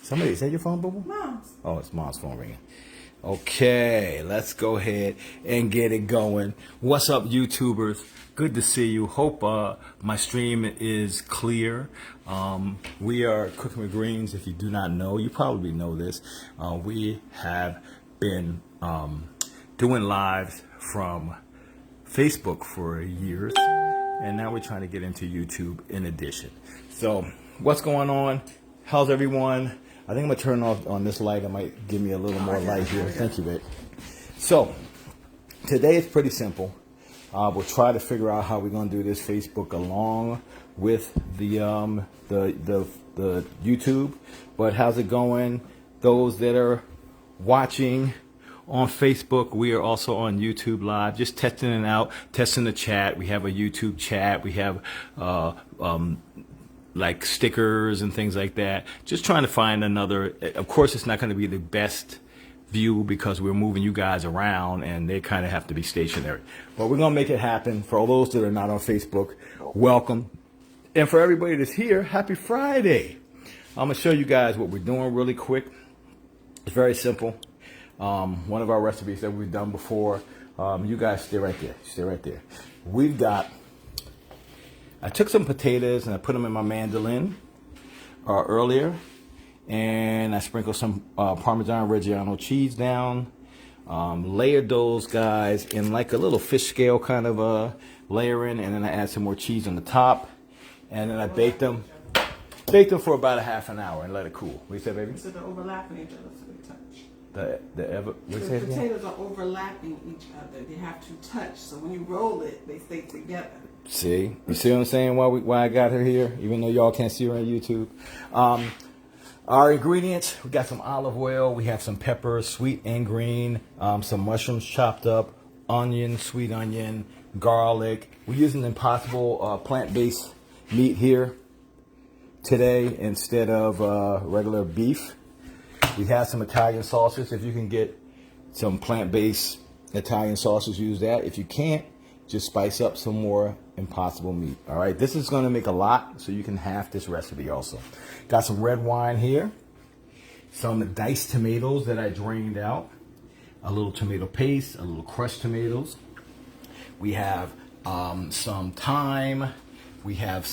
Somebody, is that your phone, boo-boo? Mom's. Oh, it's Mom's phone ringing. Okay, let's go ahead and get it going. What's up, YouTubers? Good to see you. Hope my stream is clear. We are Cooking with Greens. If you do not know, you probably know this. We have been doing lives from Facebook for years, and now we're trying to get into YouTube in addition. So, what's going on? How's everyone? I think I'm going to turn off on this light. It might give me a little more light here. Thank you, babe. So, today is pretty simple. We'll try to figure out how we're going to do this Facebook along with the YouTube. But how's it going? Those that are watching on Facebook, we are also on YouTube Live, just testing it out, testing the chat. We have a YouTube chat. We have like stickers and things like that. Just trying to find another. Of course, it's not going to be the best view because we're moving you guys around and they kind of have to be stationary. But we're going to make it happen. For all those that are not on Facebook, welcome. And for everybody that's here, happy Friday. I'm going to show you guys what we're doing really quick. It's very simple. One of our recipes that we've done before. You guys stay right there. Stay right there. We've got, I took some potatoes and I put them in my mandolin earlier. And I sprinkled some Parmesan Reggiano cheese down. Layered those guys in like a little fish scale kind of layering. And then I add some more cheese on the top. And then I baked them for about a half an hour and let it cool. What do you say, baby? So they're overlapping each other so they touch. The potatoes are overlapping each other. They have to touch. So when you roll it, they stay together. See? You see what I'm saying? Why I got her here? Even though y'all can't see her on YouTube. Our ingredients, we got some olive oil, we have some peppers, sweet and green, some mushrooms chopped up, onion, sweet onion, garlic. We're using Impossible plant-based meat here today instead of regular beef. We have some Italian sauces. If you can get some plant-based Italian sauces, use that. If you can't, just spice up some more Impossible meat. All right, this is going to make a lot, so you can have this recipe also. Got some red wine here, some diced tomatoes that I drained out, a little tomato paste, a little crushed tomatoes. We have some thyme. We have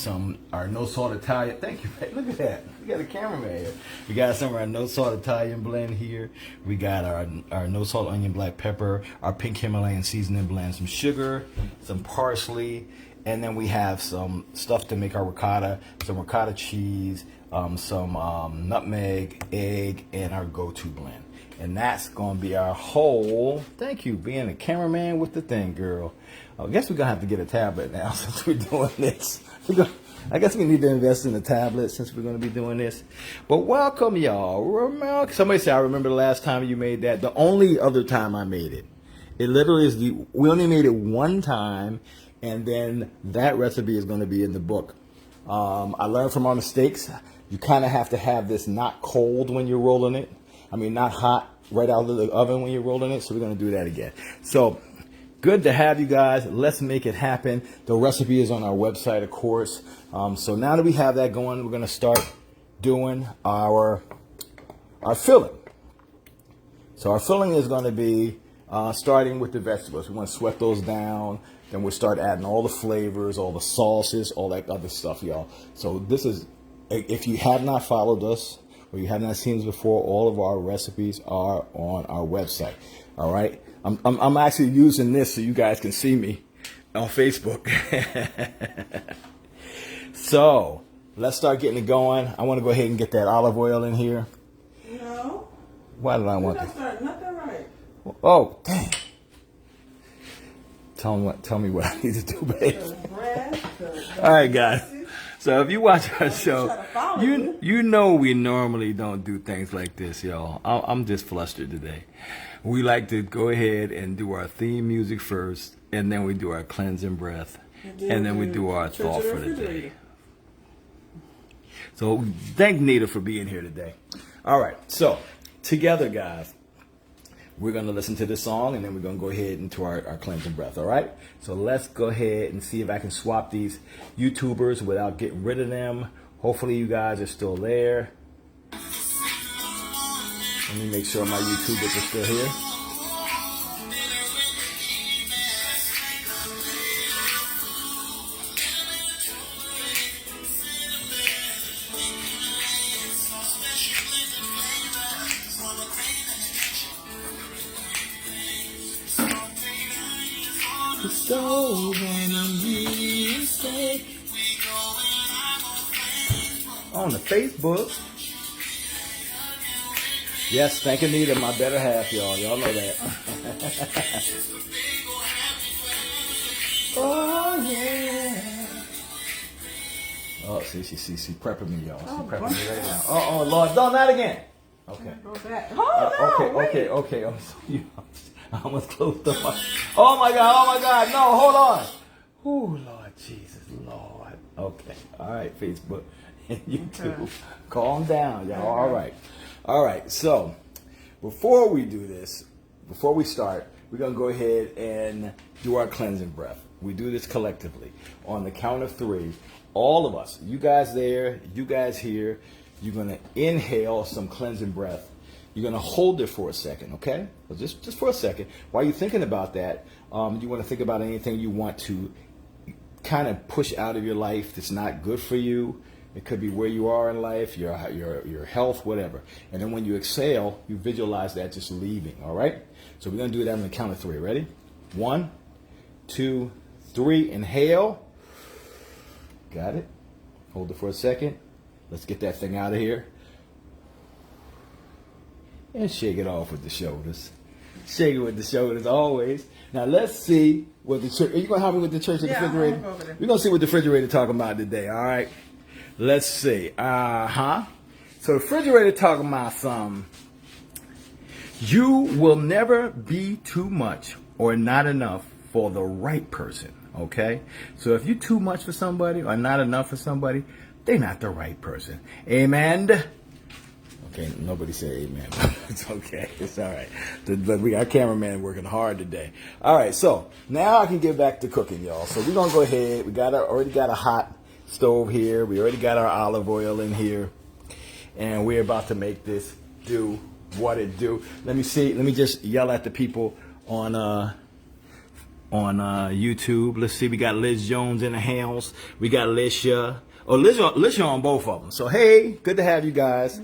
our no salt Italian. Thank you, man. Look at that. We got a cameraman here. We got some of our no salt Italian blend here. We got our no salt onion black pepper, our pink Himalayan seasoning blend, some sugar, some parsley, and then we have some stuff to make our ricotta, some ricotta cheese, some nutmeg, egg, and our go-to blend. And that's going to be our whole, thank you, being a cameraman with the thing, girl. I guess we're going to have to get a tablet now since we're doing this. I guess we need to invest in a tablet since we're going to be doing this. But welcome, y'all. Somebody said, I remember the last time you made that. The only other time I made it. It literally is we only made it one time, and then that recipe is going to be in the book. I learned from our mistakes. You kind of have to have this not cold when you're rolling it. I mean, not hot right out of the oven when you're rolling it. So we're going to do that again. So good to have you guys. Let's make it happen. The recipe is on our website, of course. So now that we have that going, we're going to start doing our filling. So our filling is going to be starting with the vegetables. We want to sweat those down. Then we'll start adding all the flavors, all the sauces, all that other stuff, y'all. So this is, if you have not followed us or you have not seen us before, all of our recipes are on our website. All right. I'm actually using this so you guys can see me on Facebook. So let's start getting it going. I want to go ahead and get that olive oil in here. No. Why did I want You're that? not starting nothing right. Oh, dang. Tell me what I need to do, babe. All right, guys. So if you watch our show, you know we normally don't do things like this, y'all. I'm just flustered today. We like to go ahead and do our theme music first, and then we do our cleansing breath, and then we do our thought for the day. So thank Nita for being here today. All right, so together, guys, we're going to listen to this song, and then we're going to go ahead into our cleansing breath, all right? So let's go ahead and see if I can swap these YouTubers without getting rid of them. Hopefully you guys are still there. Let me make sure my YouTubers are still here. On the Facebook. Yes, thank Anita, my better half, y'all. Y'all know that. Oh, yeah. Oh, see, prepping me, y'all. She's prepping me right now. Oh, Lord, no, not again. Okay. Okay. I'm sorry. I almost closed up my... Oh, my God. No, hold on. Oh, Lord Jesus, Lord. Okay. All right, Facebook and YouTube. Calm down, y'all. All right. So, before we do this, before we start, we're going to go ahead and do our cleansing breath. We do this collectively. On the count of 3, all of us, you guys there, you guys here, you're going to inhale some cleansing breath. You're going to hold it for a second, okay? So just for a second. While you're thinking about that, you want to think about anything you want to kind of push out of your life that's not good for you. It could be where you are in life, your health, whatever. And then when you exhale, you visualize that just leaving, all right? So we're going to do that on the count of 3. Ready? 1, 2, 3. Inhale. Got it. Hold it for a second. Let's get that thing out of here. And shake it off with the shoulders. Shake it with the shoulders always. Now let's see what the church... Are you going to help me with the church and the refrigerator? We're going to see what the refrigerator talking about today, all right? Let's see. So the refrigerator talking about some... You will never be too much or not enough for the right person, okay? So if you're too much for somebody or not enough for somebody, they're not the right person. Amen? Okay, nobody said amen. It's okay. It's all right. But we got our cameraman working hard today. All right, so now I can get back to cooking, y'all. So we're going to go ahead. We already got a hot stove here. We already got our olive oil in here. And we're about to make this do what it do. Let me see. Let me just yell at the people on YouTube. Let's see. We got Liz Jones in the house. We got Lisha. Oh, Lisha on both of them. So, hey, good to have you guys.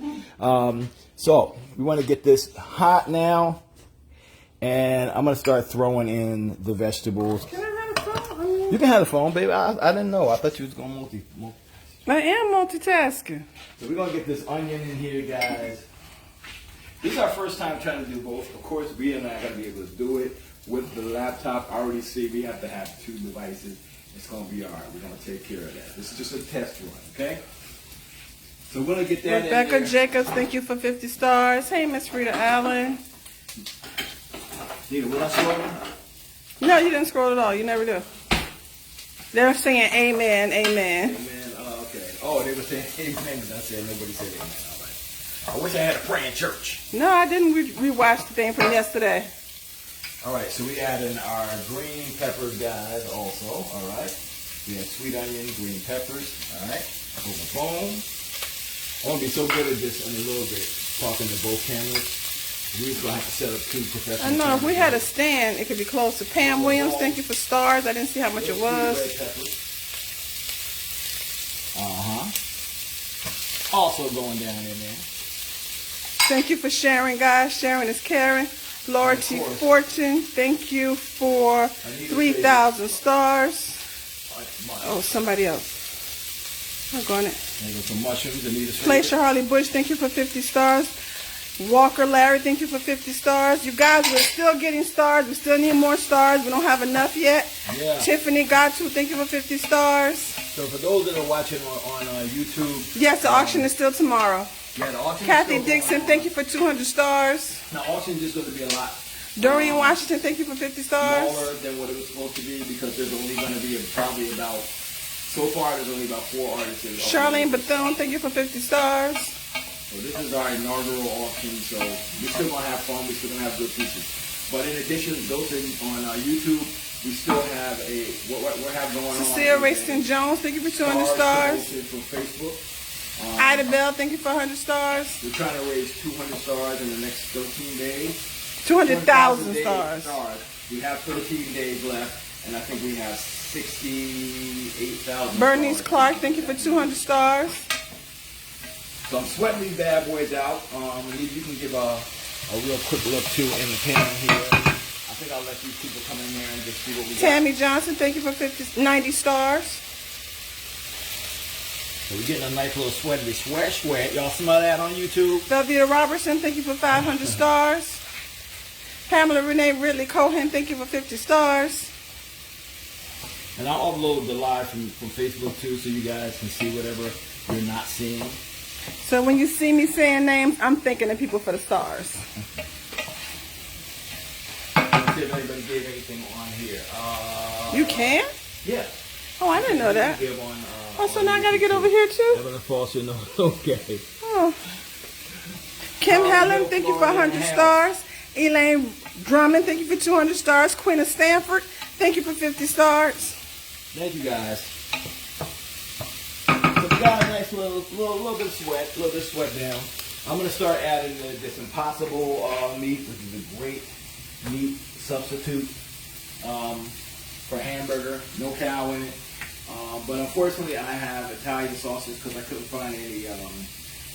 So, we want to get this hot now. And I'm going to start throwing in the vegetables. Can I have a phone? You can have the phone, baby. I didn't know. I thought you was going to multi. I am multitasking. So, we're going to get this onion in here, guys. This is our first time trying to do both. Of course, we are not going to be able to do it with the laptop. I already see we have to have 2 devices. It's going to be all right. We're going to take care of that. This is just a test run, okay? So we're going to get that Rebecca in there. Jacobs, thank you for 50 stars. Hey, Miss Rita Allen. Nita, will I scroll? No, you didn't scroll at all. You never do. They're saying amen, amen. Amen. Okay. Oh, they were saying amen, but I said nobody said amen. All right. I wish I had a praying church. No, I didn't rewatch the thing from yesterday. All right, so we add in our green peppers, guys, also. All right. We have sweet onion, green peppers. All right. Boom, boom. I'm going to be so good at this in a little bit, talking to both cameras. We're just going to have to set up 2 professional I know, if we had a stand, it could be closer. Pam Williams, thank you for stars. I didn't see how much it was. Also going down in there. Thank you for sharing, guys. Sharing is caring. Laura T. Fortune, thank you for 3,000 stars. Oh, somebody else. I'm going to. There go some mushrooms. Fleischer Harley Bush, thank you for 50 stars. Walker Larry, thank you for 50 stars. You guys, we're still getting stars. We still need more stars. We don't have enough yet. Yeah. Tiffany Gatu, thank you for 50 stars. So for those that are watching on YouTube. Yes, the auction is still tomorrow. Yeah, the auction Kathy is still Dixon, thank you for 200 stars. Now, auction is just going to be a lot Doreen Washington, thank you for 50 stars. smaller than what it was supposed to be because there's only going to be probably about, so far there's only about 4 artists. Charlene Bethune, thank you for 50 stars. So this is our inaugural auction, so we're still going to have fun, we're still going to have good pieces. But in addition, those on YouTube, we still have what we have going on. Cecilia Rayston Jones, thank you for 200 stars. From Facebook. Ida Bell, thank you for 100 stars. We're trying to raise 200 stars in the next 13 days. 200,000 stars. We have 13 days left, and I think we have 68,000 Bernice stars. Clark, thank you for 200 stars. So I'm sweating these bad boys out. You can give a real quick look too in the pan here. I think I'll let these people come in there and just see what we got. Tammy Johnson, thank you for 90 stars. So we're getting a nice little sweaty sweat. Y'all smell that on YouTube? Velveeta Robertson, thank you for 500 stars. Pamela Renee Ridley Cohen, thank you for 50 stars. And I'll upload the live from Facebook too, so you guys can see whatever you're not seeing. So when you see me saying names, I'm thanking the people for the stars. Let's see if anybody gave anything on here. You can? Yeah. Oh, I didn't know that. Give on, So now I got to get over here too? Evelyn Foster, no, okay. Oh. Kim Helen, thank you for 100 stars. Elaine Drummond, thank you for 200 stars. Queen of Stanford, thank you for 50 stars. Thank you guys. So we got a nice little bit of sweat down. I'm gonna start adding this Impossible meat, which is a great meat substitute for hamburger. No cow in it, but unfortunately I have Italian sausage because I couldn't find any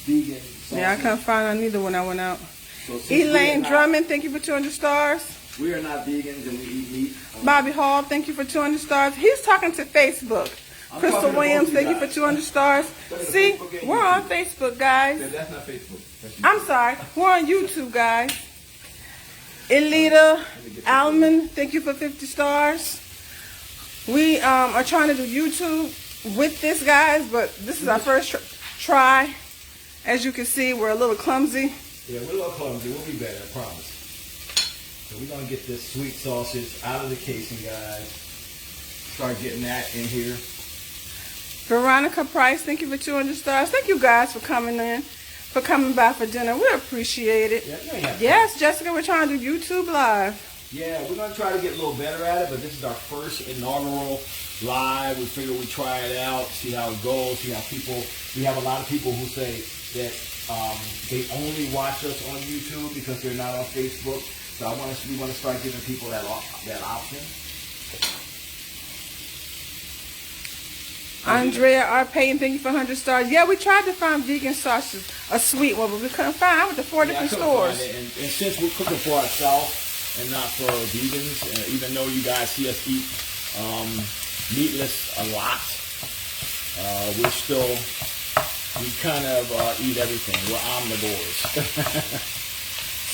vegan sausage. Yeah, I couldn't find neither when I went out. So Elaine Drummond, thank you for 200 stars. We are not vegans and we eat meat. Bobby Hall, thank you for 200 stars. He's talking to Facebook. Crystal Williams, thank you for 200 stars. See, we're on Facebook, guys. That's not Facebook. That's I'm sorry. We're on YouTube, guys. Elita Alman, thank you for 50 stars. We are trying to do YouTube with this, guys, but this is our first try. As you can see, we're a little clumsy. Yeah, we're a little clumsy. We'll be better, I promise. So we're going to get this sweet sausage out of the casing, guys. Start getting that in here. Veronica Price, thank you for 200 stars. Thank you guys for coming in, for coming by for dinner. We appreciate it. Yeah, yes, Jessica, we're trying to do YouTube Live. Yeah, we're going to try to get a little better at it, but this is our first inaugural live. We figure we try it out, see how it goes, see how people, we have a lot of people who say that they only watch us on YouTube because they're not on Facebook. So we want to start giving people that option. Andrea R. Payton, thank you for 100 stars. Yeah, we tried to find vegan sausage, a sweet one, but we couldn't find it. I went to 4 different stores. And since we're cooking for ourselves and not for vegans, even though you guys see us eat meatless a lot, we kind of eat everything. We're omnivores.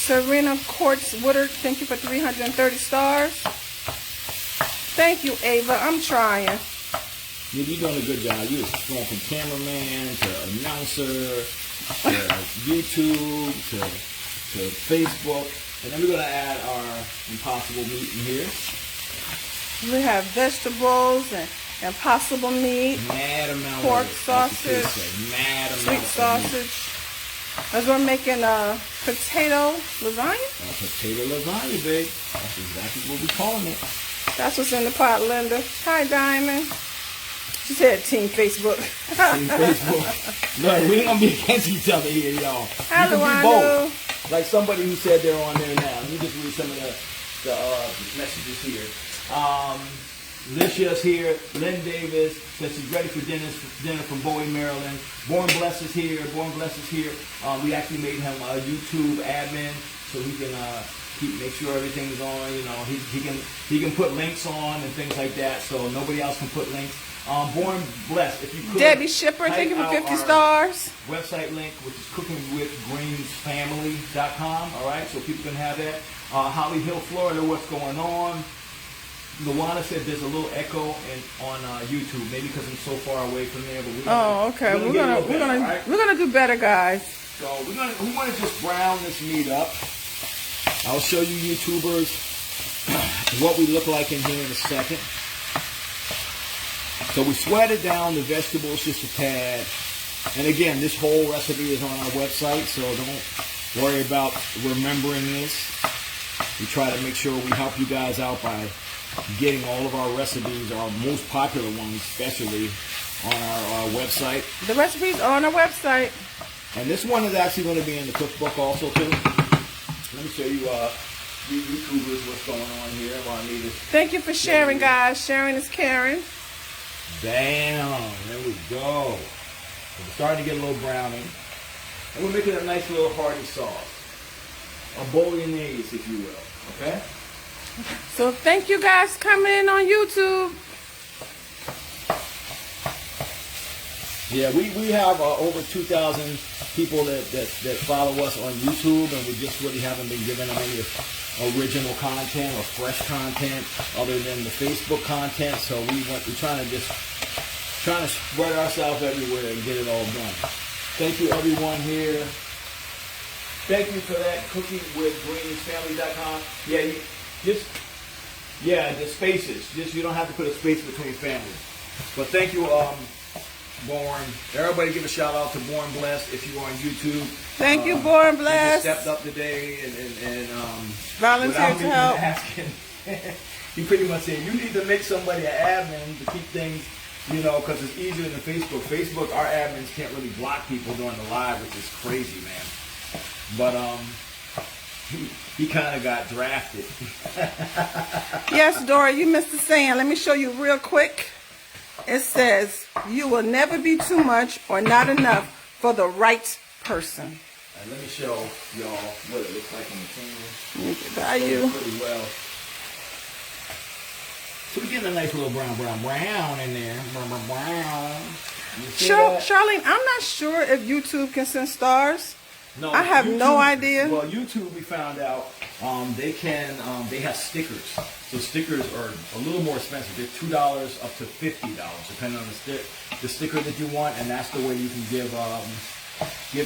Serena Quartz Woodard, thank you for 330 stars. Thank you, Ava. I'm trying. You're doing a good job. You're going from cameraman to announcer to YouTube to Facebook. And then we're going to add our Impossible meat in here. We have vegetables and Impossible meat, mad amount pork of it. sausage, Mad amount sweet sausage. As we're making a potato lasagna. Potato lasagna, babe. That's exactly what we're calling it. That's what's in the pot, Linda. Hi, Diamond. She said Team Facebook. Team Facebook. No, we ain't gonna be against each other here, y'all. How you do can I be both. know? Like somebody who said they're on there now. Let me just read some of the messages here. Licia's here. Lynn Davis says she's ready for dinner from Bowie, Maryland. Born Bless is here. We actually made him a YouTube admin so he can make sure everything's on. You know, he can put links on and things like that, so nobody else can put links. Born Blessed, if you could. Debbie Shipper, thank you for 50 stars. Website link, which is cookingwithgreensfamily.com. All right, so people can have that. Holly Hill, Florida, what's going on? Luana said there's a little echo on YouTube, maybe because I'm so far away from there. But okay. We're gonna do better, guys. So we want to just brown this meat up. I'll show you YouTubers what we look like in here in a second. So we sweated down the vegetables just a tad. And again, this whole recipe is on our website, so don't worry about remembering this. We try to make sure we help you guys out by getting all of our recipes, our most popular ones especially, on our website. The recipes are on our website. And this one is actually going to be in the cookbook also too. Let me show you you YouTubers what's going on here. Thank you for sharing, guys. Sharing is caring. Bam! There we go. So we're starting to get a little browning. And we're making a nice little hearty sauce. A bolognese, if you will. Okay? So thank you guys for coming in on YouTube. Yeah, we have over 2,000 people that follow us on YouTube, and we just really haven't been giving them any original content or fresh content other than the Facebook content. So we're trying to spread ourselves everywhere and get it all done. Thank you everyone here. Thank you for that cookiewithgreensfamily.com. Yeah, the spaces. Just you don't have to put a space between families. But thank you, Born. Everybody give a shout out to Born Blessed if you're on YouTube. Thank you, Born Blessed. He just stepped up today and volunteered to help. Asking, he pretty much said, you need to make somebody an admin to keep things, because it's easier than Facebook. Facebook, our admins can't really block people during the live, which is crazy, man. But he kind of got drafted. Yes, Dora, you missed the saying. Let me show you real quick. It says, you will never be too much or not enough for the right person. And let me show y'all what it looks like on the camera. Let me get by you. Pretty well. So we're getting a nice little brown in there. Brown. Charlene, I'm not sure if YouTube can send stars. No, I have no idea. Well, YouTube, we found out they have stickers. So stickers are a little more expensive. They're $2 up to $50, depending on the sticker that you want, and that's the way you can give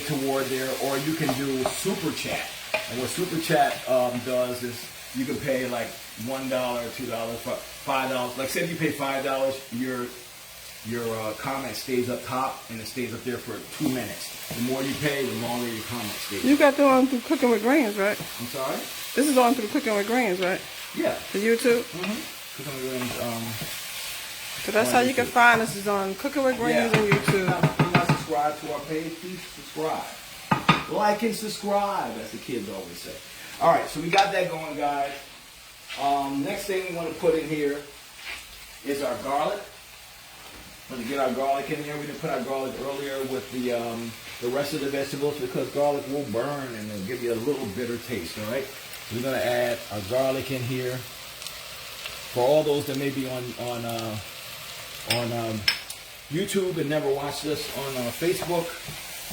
toward there. Or you can do Super Chat. And what Super Chat does is you can pay like $1, $2, $5. Like say if you pay $5, your comment stays up top, and it stays up there for 2 minutes. The more you pay, the longer your comment stays. You got the one through Cooking with Greens, right? I'm sorry? This is on through Cooking with Greens, right? Yeah. The YouTube? Mm-hmm. Cooking with Greens. So that's how you can find us, is on Cooking with Greens on YouTube. If you're not subscribed to our page, please subscribe. Like and subscribe, as the kids always say. All right, so we got that going, guys. Next thing we want to put in here is our garlic. We're going to get our garlic in here. We didn't put our garlic earlier with the rest of the vegetables because garlic will burn and it'll give you a little bitter taste, all right? So we're going to add our garlic in here. For all those that may be on YouTube and never watched us on Facebook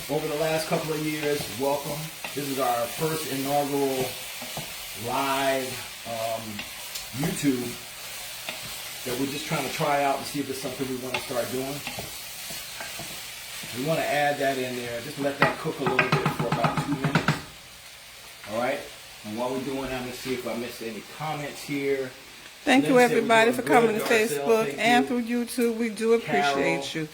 over the last couple of years, welcome. This is our first inaugural live YouTube that we're just trying to try out and see if it's something we want to start doing. We want to add that in there. Just let that cook a little bit for about 2 minutes. All right? And while we're doing that, I'm going to see if I missed any comments here. Thank you, everybody, for coming to Facebook and through YouTube. We do appreciate you.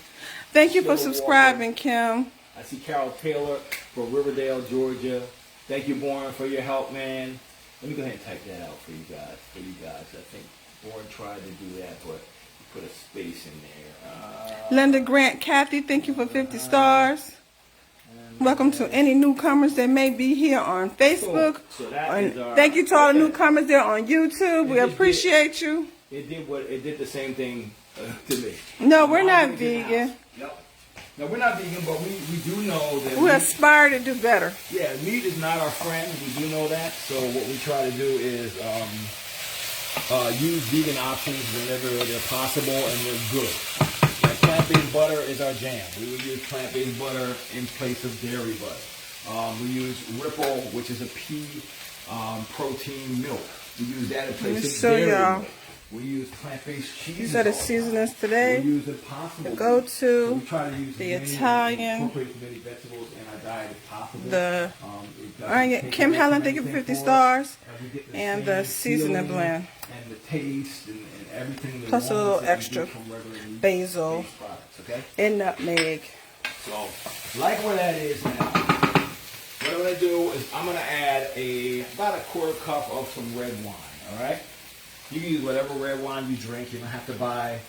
Thank you for subscribing, Kim. I see Carol Taylor from Riverdale, Georgia. Thank you, Born, for your help, man. Let me go ahead and type that out for you guys. I think Born tried to do that, but put a space in there. Linda Grant, Kathy, thank you for 50 stars. Welcome to any newcomers that may be here on Facebook. Cool. So thank you to all the newcomers there on YouTube. We appreciate you. It did the same thing to me. No, we're not vegan. No, we're not vegan, but we do know that we aspire to do better. Yeah, meat is not our friend. We do know that. So what we try to do is use vegan options whenever they're possible and they're good. Like plant-based butter is our jam. We will use plant-based butter in place of dairy butter. We use Ripple, which is a pea protein milk. We use that in place of dairy milk. We use plant-based cheese. These are the seasonings today. We use Impossible. The go-to, we try to use the Italian, incorporate as many vegetables in our diet as possible. The Kim Helen, thank you for 50 stars, and the seasoning blend. And the taste and everything. Plus a little extra basil and nutmeg. So, like where that is now, what I'm going to do is I'm going to add about a quarter cup of some red wine, all right? You can use whatever red wine you drink. You don't have to buy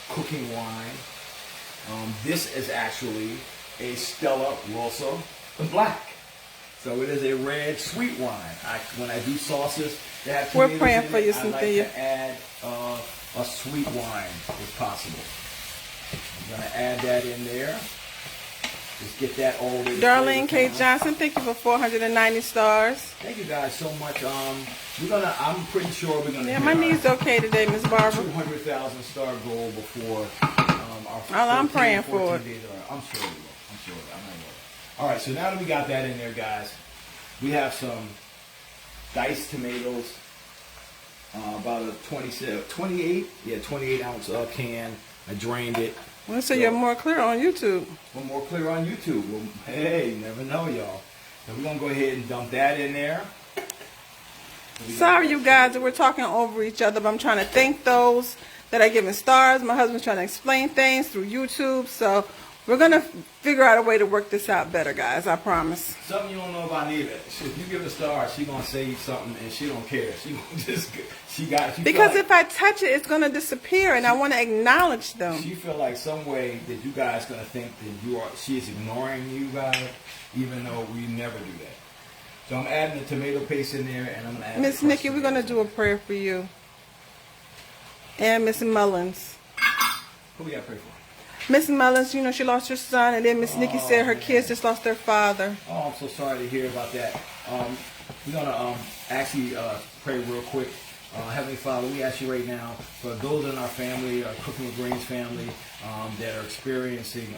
cooking wine. This is actually a Stella Rosa Black. So it is a red sweet wine. When I do sauces that have tomatoes We're praying in for it, you, I like Cynthia. to add a sweet wine if possible. I'm going to add that in there. Just get that all the way. Darlene K. Johnson, thank you for 490 stars. Thank you guys so much. I'm pretty sure we're gonna. Yeah, my knee's okay today, Miss Barbara. 200,000 star goal before our. I'm praying for it. Days are. I'm sure we will. I'm sure we will. I'm not worried. All right, so now that we got that in there, guys, we have some diced tomatoes. About a 28 ounce can. I drained it. Well, so you're more clear on YouTube. We're more clear on YouTube. Well, hey, you never know, y'all. So we're gonna go ahead and dump that in there. Sorry, you guys, that we're talking over each other, but I'm trying to thank those that are giving stars. My husband's trying to explain things through YouTube, so we're going to figure out a way to work this out better, guys. I promise. Something you don't know about neither. If you give a star, she gonna say something and she don't care. She gonna just Because if I touch it, it's going to disappear, and I want to acknowledge them. She feel like some way that you guys gonna think that she's ignoring you guys, even though we never do that. So I'm adding the tomato paste in there, and I'm gonna add. Miss Nikki, we're going to do a prayer for you. And Miss Mullins. Who we got to pray for? Miss Mullins, you know, she lost her son, and then Miss Nikki said her kids just lost their father. Oh, I'm so sorry to hear about that. We're gonna actually pray real quick. Heavenly Father, we ask you right now for those in our family, our Cooking with Greens family, that are experiencing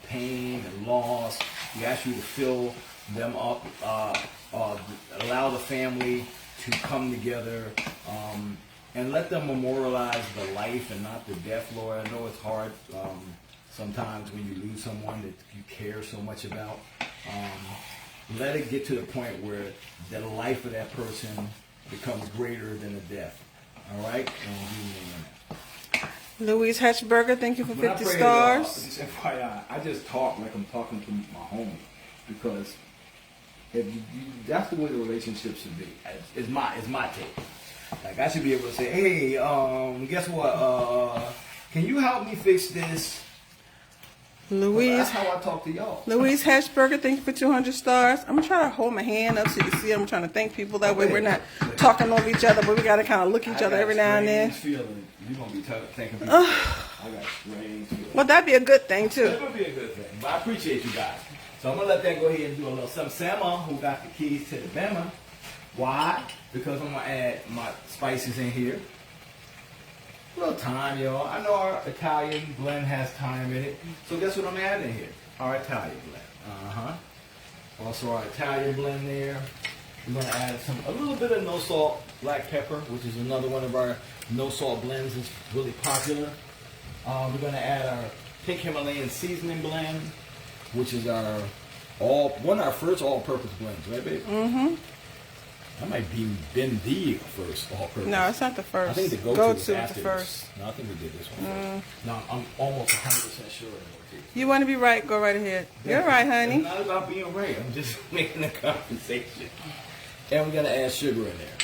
pain and loss. We ask you to fill them up, allow the family to come together, and let them memorialize the life and not the death, Lord. I know it's hard sometimes when you lose someone that you care so much about. Let it get to the point where the life of that person becomes greater than the death. All right? And Louise Hatchberger, thank you for When 50 I pray, stars. just FYI, I just talk like I'm talking to my homie, because that's the way the relationship should be. it's my take. Like, I should be able to say, hey, guess what? Can you help me fix this? Louise That's how I talk to y'all. Louise Hatchberger, thank you for 200 stars. I'm going to try to hold my hand up so you can see I'm trying to thank people. That way we're not talking over each other, but we got to kind of look each other every now and then. Feeling. You're going to be thanking people. I got strange feelings. Well, that'd be a good thing, too. That would be a good thing. But I appreciate you guys. So I'm going to let that go ahead and do a little something. Sama, who got the keys to the Bama. Why? Because I'm going to add my spices in here. A little thyme, y'all. I know our Italian blend has thyme in it. So guess what I'm adding here? Our Italian blend. Also our Italian blend there. We're going to add a little bit of no salt black pepper, which is another one of our no salt blends. It's really popular. We're going to add our pink Himalayan seasoning blend, which is one of our first all-purpose blends, right, baby? Mm-hmm. That might be been the first all-purpose. No, it's not the first. I think the go-to was was the after first. this. No, I think we did this one first. No, I'm almost 100% sure. You want to be right? Go right ahead. You're right, honey. It's not about being right. I'm just making a conversation. And we're going to add sugar in there.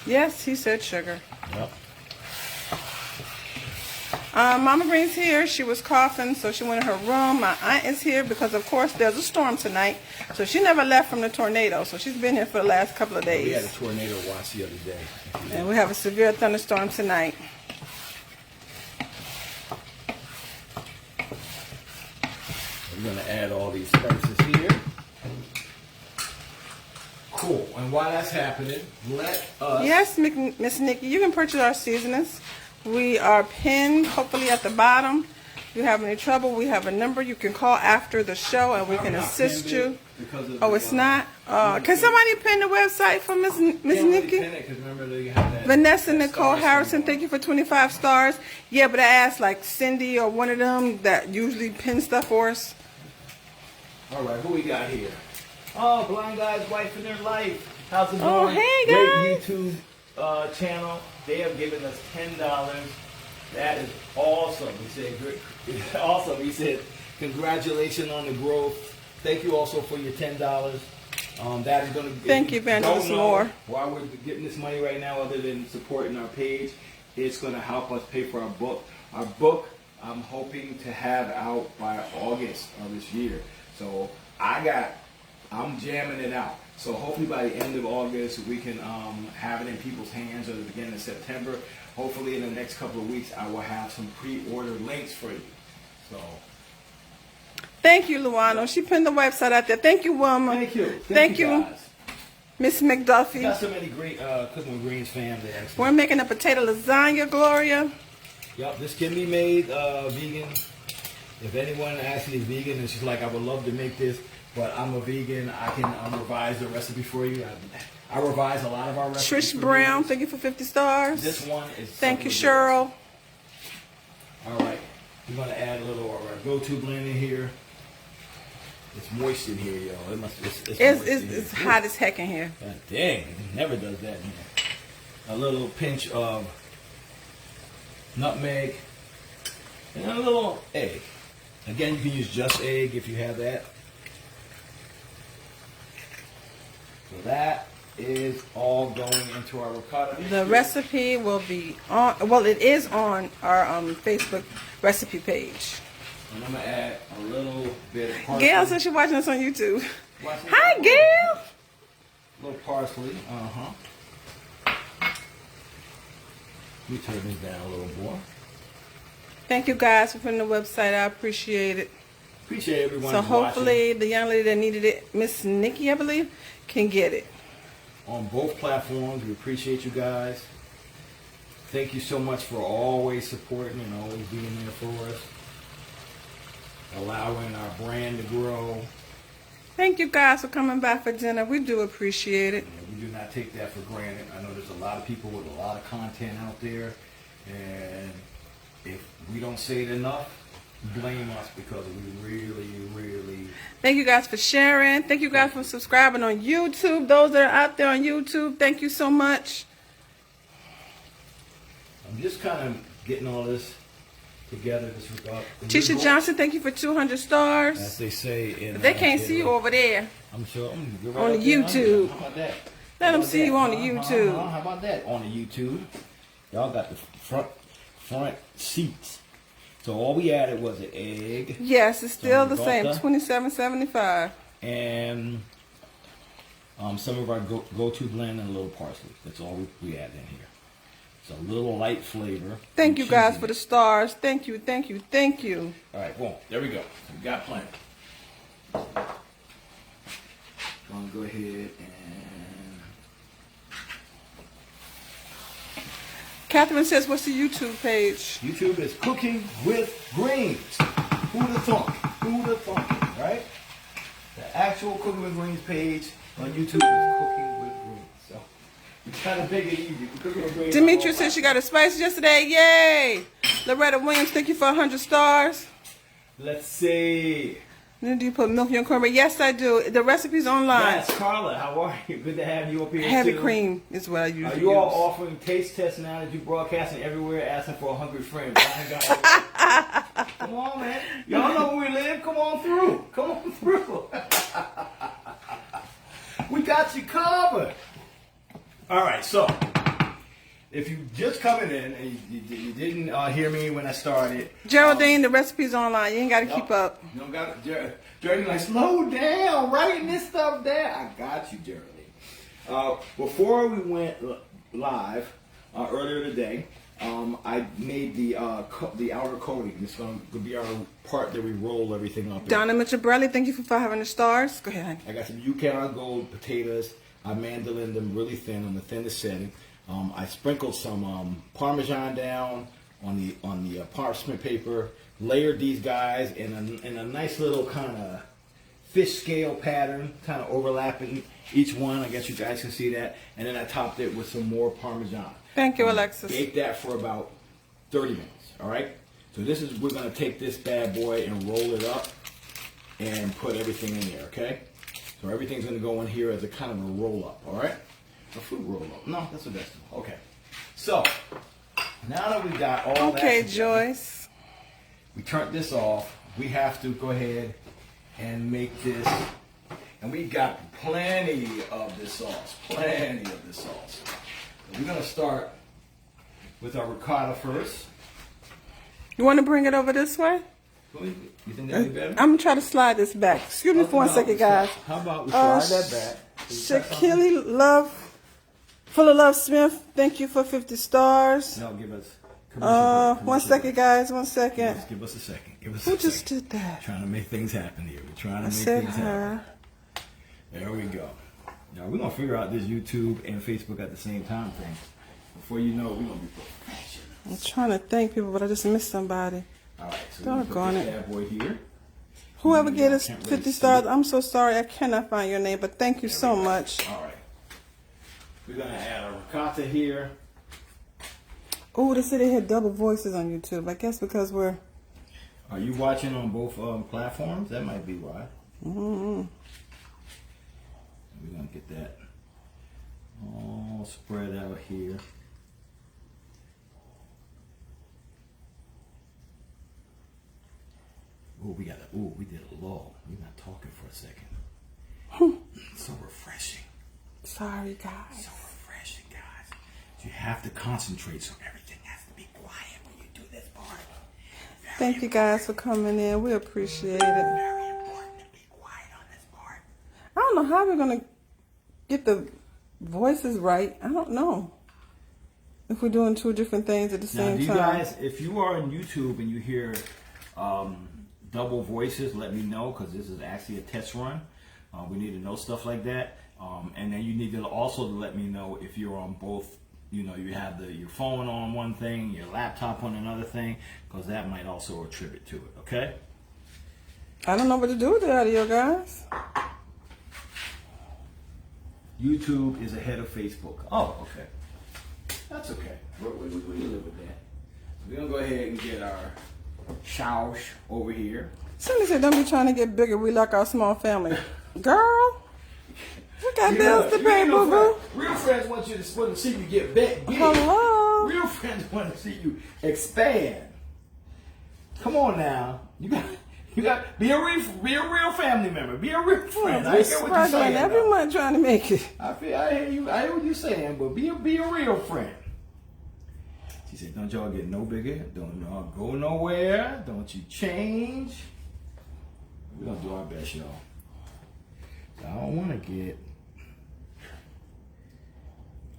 Yes, he said sugar. Yep. Mama Green's here. She was coughing, so she went in her room. My aunt is here because, of course, there's a storm tonight. So she never left from the tornado. So she's been here for the last couple of days. We had a tornado watch the other day. And we have a severe thunderstorm tonight. We're going to add all these spices here. Cool. And while that's happening, let us... Yes, Miss Nikki, you can purchase our seasonings. We are pinned, hopefully, at the bottom. If you have any trouble, we have a number you can call after the show, and we can assist you. Oh, it's not? Can somebody pin the website for Miss Nikki? Vanessa Nicole Harrison, thank you for 25 stars. Yeah, but I asked like Cindy or one of them that usually pin stuff for us. All right, who we got here? Oh, Blind Guy's Wife in Their Life. How's it going? Oh, hey, guys. Great YouTube channel. They have given us $10. That is awesome. He said, awesome. He said, congratulations on the growth. Thank you also for your $10. That is going to. Thank you, Evangelist Moore. Why we're getting this money right now, other than supporting our page, it's going to help us pay for our book. Our book I'm hoping to have out by August of this year. So I'm jamming it out. So hopefully by the end of August we can have it in people's hands, or the beginning of September. Hopefully in the next couple of weeks I will have some pre-order links for you. So Thank you, Luano. She pinned the website out there. Thank you, woman. thank you. Thank you, guys. Miss We got McDuffie. so many great Cooking with Greens fam that actually. We're making a potato lasagna, Gloria. Yep, this can be made vegan. If anyone actually is vegan and she's like, I would love to make this, but I'm a vegan, I can revise the recipe for you. I revise a lot of our recipes. Trish Brown, thank you for 50 stars. This one is. Thank you, something Cheryl. All right, we're gonna add a little of our go-to blend in here. It's moist in here, yo. It's hot as heck in here. God dang, it never does that in here. A little pinch of nutmeg and a little egg. Again, you can use just egg if you have that. So that is all going into our ricotta. The recipe will be on, well, it is on our Facebook recipe page. And I'm going to add a little bit of parsley. Gail says she's watching us on YouTube. Watching Hi, it. Gail. A little parsley. Let me turn this down a little more. Thank you guys for putting the website. I appreciate it. Appreciate everyone So who's hopefully the young lady that needed it, Miss Nikki, I believe, can get it. watching on both platforms. We appreciate you guys. Thank you so much for always supporting and always being there for us. Allowing our brand to grow. Thank you guys for coming by for dinner. We do appreciate it. And we do not take that for granted. I know there's a lot of people with a lot of content out there, and if we don't say it enough, blame us, because we really. Thank you guys for sharing. Thank you guys for subscribing on YouTube. Those that are out there on YouTube, thank you so much. I'm just kind of getting all this together. This regard. Tisha Johnson, thank you for 200 As stars. they say in. They can't see you over there. I'm sure. Get On up the there. YouTube. How about that? Let them How about see that? you on the YouTube. How about that on the YouTube? Y'all got the front seats. So all we added was an egg Yes, it's still the same, Vodka. $27.75. and some of our go-to blend and a little parsley. That's all we added in here. It's a little light flavor. Thank you guys Cheesy. for the stars. Thank you, thank you, thank you. All right, boom. There we go. We got plenty. Gonna go ahead and. Catherine says, what's the YouTube page? YouTube is Cooking with Greens. Who'da thunk? Who'da thunk? Right? The actual Cooking with Greens page on YouTube is Cooking with Greens. So we kind of big and easy. Cooking with Greens. Demetria says she got her spice yesterday. Yay! Loretta Williams, thank you for 100 stars. Let's see. Then do you put milk in your cornbread? Yes, I do. The recipe's online. Yes, Carla, how are you? Good to have you up here. Heavy too. cream is what I usually Are use. you all offering taste tests now that you broadcasting everywhere, asking for a hungry friend? Come on, man. Y'all know where we live. Come on through. Come on through. We got you covered. All right, so if you just coming in and you didn't hear me when I started. Geraldine, the recipe's online. You ain't got to keep up. You don't got Geraldine, like, slow down, writing this stuff down. I got you, Geraldine. Before we went live earlier today, I made the outer coating. It's going to be our part that we roll everything up in. Donna Mitchell-Bradley, thank you for 500 stars. Go ahead. I got some Yukon Gold potatoes. I mandolined them really thin on the thinnest setting. I sprinkled some Parmesan down on the parchment paper. Layered these guys in a nice little kind of fish scale pattern, kind of overlapping each one. I guess you guys can see that. And then I topped it with some more Parmesan. Thank you, Alexis. Bake that for about 30 minutes. All right. So we're gonna take this bad boy and roll it up and put everything in there. Okay. So everything's gonna go in here as a kind of a roll up. All right. A fruit roll up. No, that's a vegetable. Okay. So now that we got all that Okay, together, Joyce. we turned this off. We have to go ahead and make this, and we got plenty of this sauce. Plenty of this sauce. We're gonna start with our ricotta first. You want to bring it over this way? You think that'd be better? I'm going to try to slide this back. Excuse me for one second, guys. How about we slide that back? Shaquille Love, Full of Love Smith, thank you for 50 stars. No, give us. 1 second, guys. 1 second. Just give us a second. Who just did that? Trying to make things happen here. We're trying to make said things her. happen. There we go. Now we're gonna figure out this YouTube and Facebook at the same time thing. Before you know it, we're gonna be professional. I'm trying to thank people, but I just missed somebody. All right, so Doggone we're it. bad boy here. Whoever gave us Can't really 50 see stars, it. I'm so sorry. I cannot find your name, but thank you so much. All right. We're gonna add a ricotta here. Oh, they said they had double voices on YouTube. I guess because we're... Are you watching on both platforms? That might be why. Mm-hmm. We're gonna get that all spread out here. Oh, we did a lull. We're not talking for a second. So refreshing. Sorry, guys. So refreshing, guys. You have to concentrate, so everything has to be quiet when you do this part. Thank you guys for coming in. We appreciate it. Very important to be quiet on this part. I don't know how we're going to get the voices right. I don't know. If we're doing two different things at the Now, same do you time. guys, if you are on YouTube and you hear double voices, let me know, because this is actually a test run. We need to know stuff like that. And then you need to also let me know if you're on both. You know, you have your phone on one thing, your laptop on another thing, because that might also attribute to it, okay? I don't know what to do with the audio, guys. YouTube is ahead of Facebook. Oh, okay. That's okay. We live with that. We're going to go ahead and get our sauce over here. Somebody said, don't be trying to get bigger. We like our small family. Girl, we got bills to pay, boo-boo. Real friends want to see you get big. Hello. Real friends want to see you expand. Come on now. You got be a real family member. Be a real friend. I We're hear what you're struggling saying. every though. month trying to make it. I hear you. I hear what you're saying, but be a real friend. She said, "Don't y'all get no bigger. Don't y'all go nowhere. Don't you change. We're gonna do our best, y'all. I don't want to get.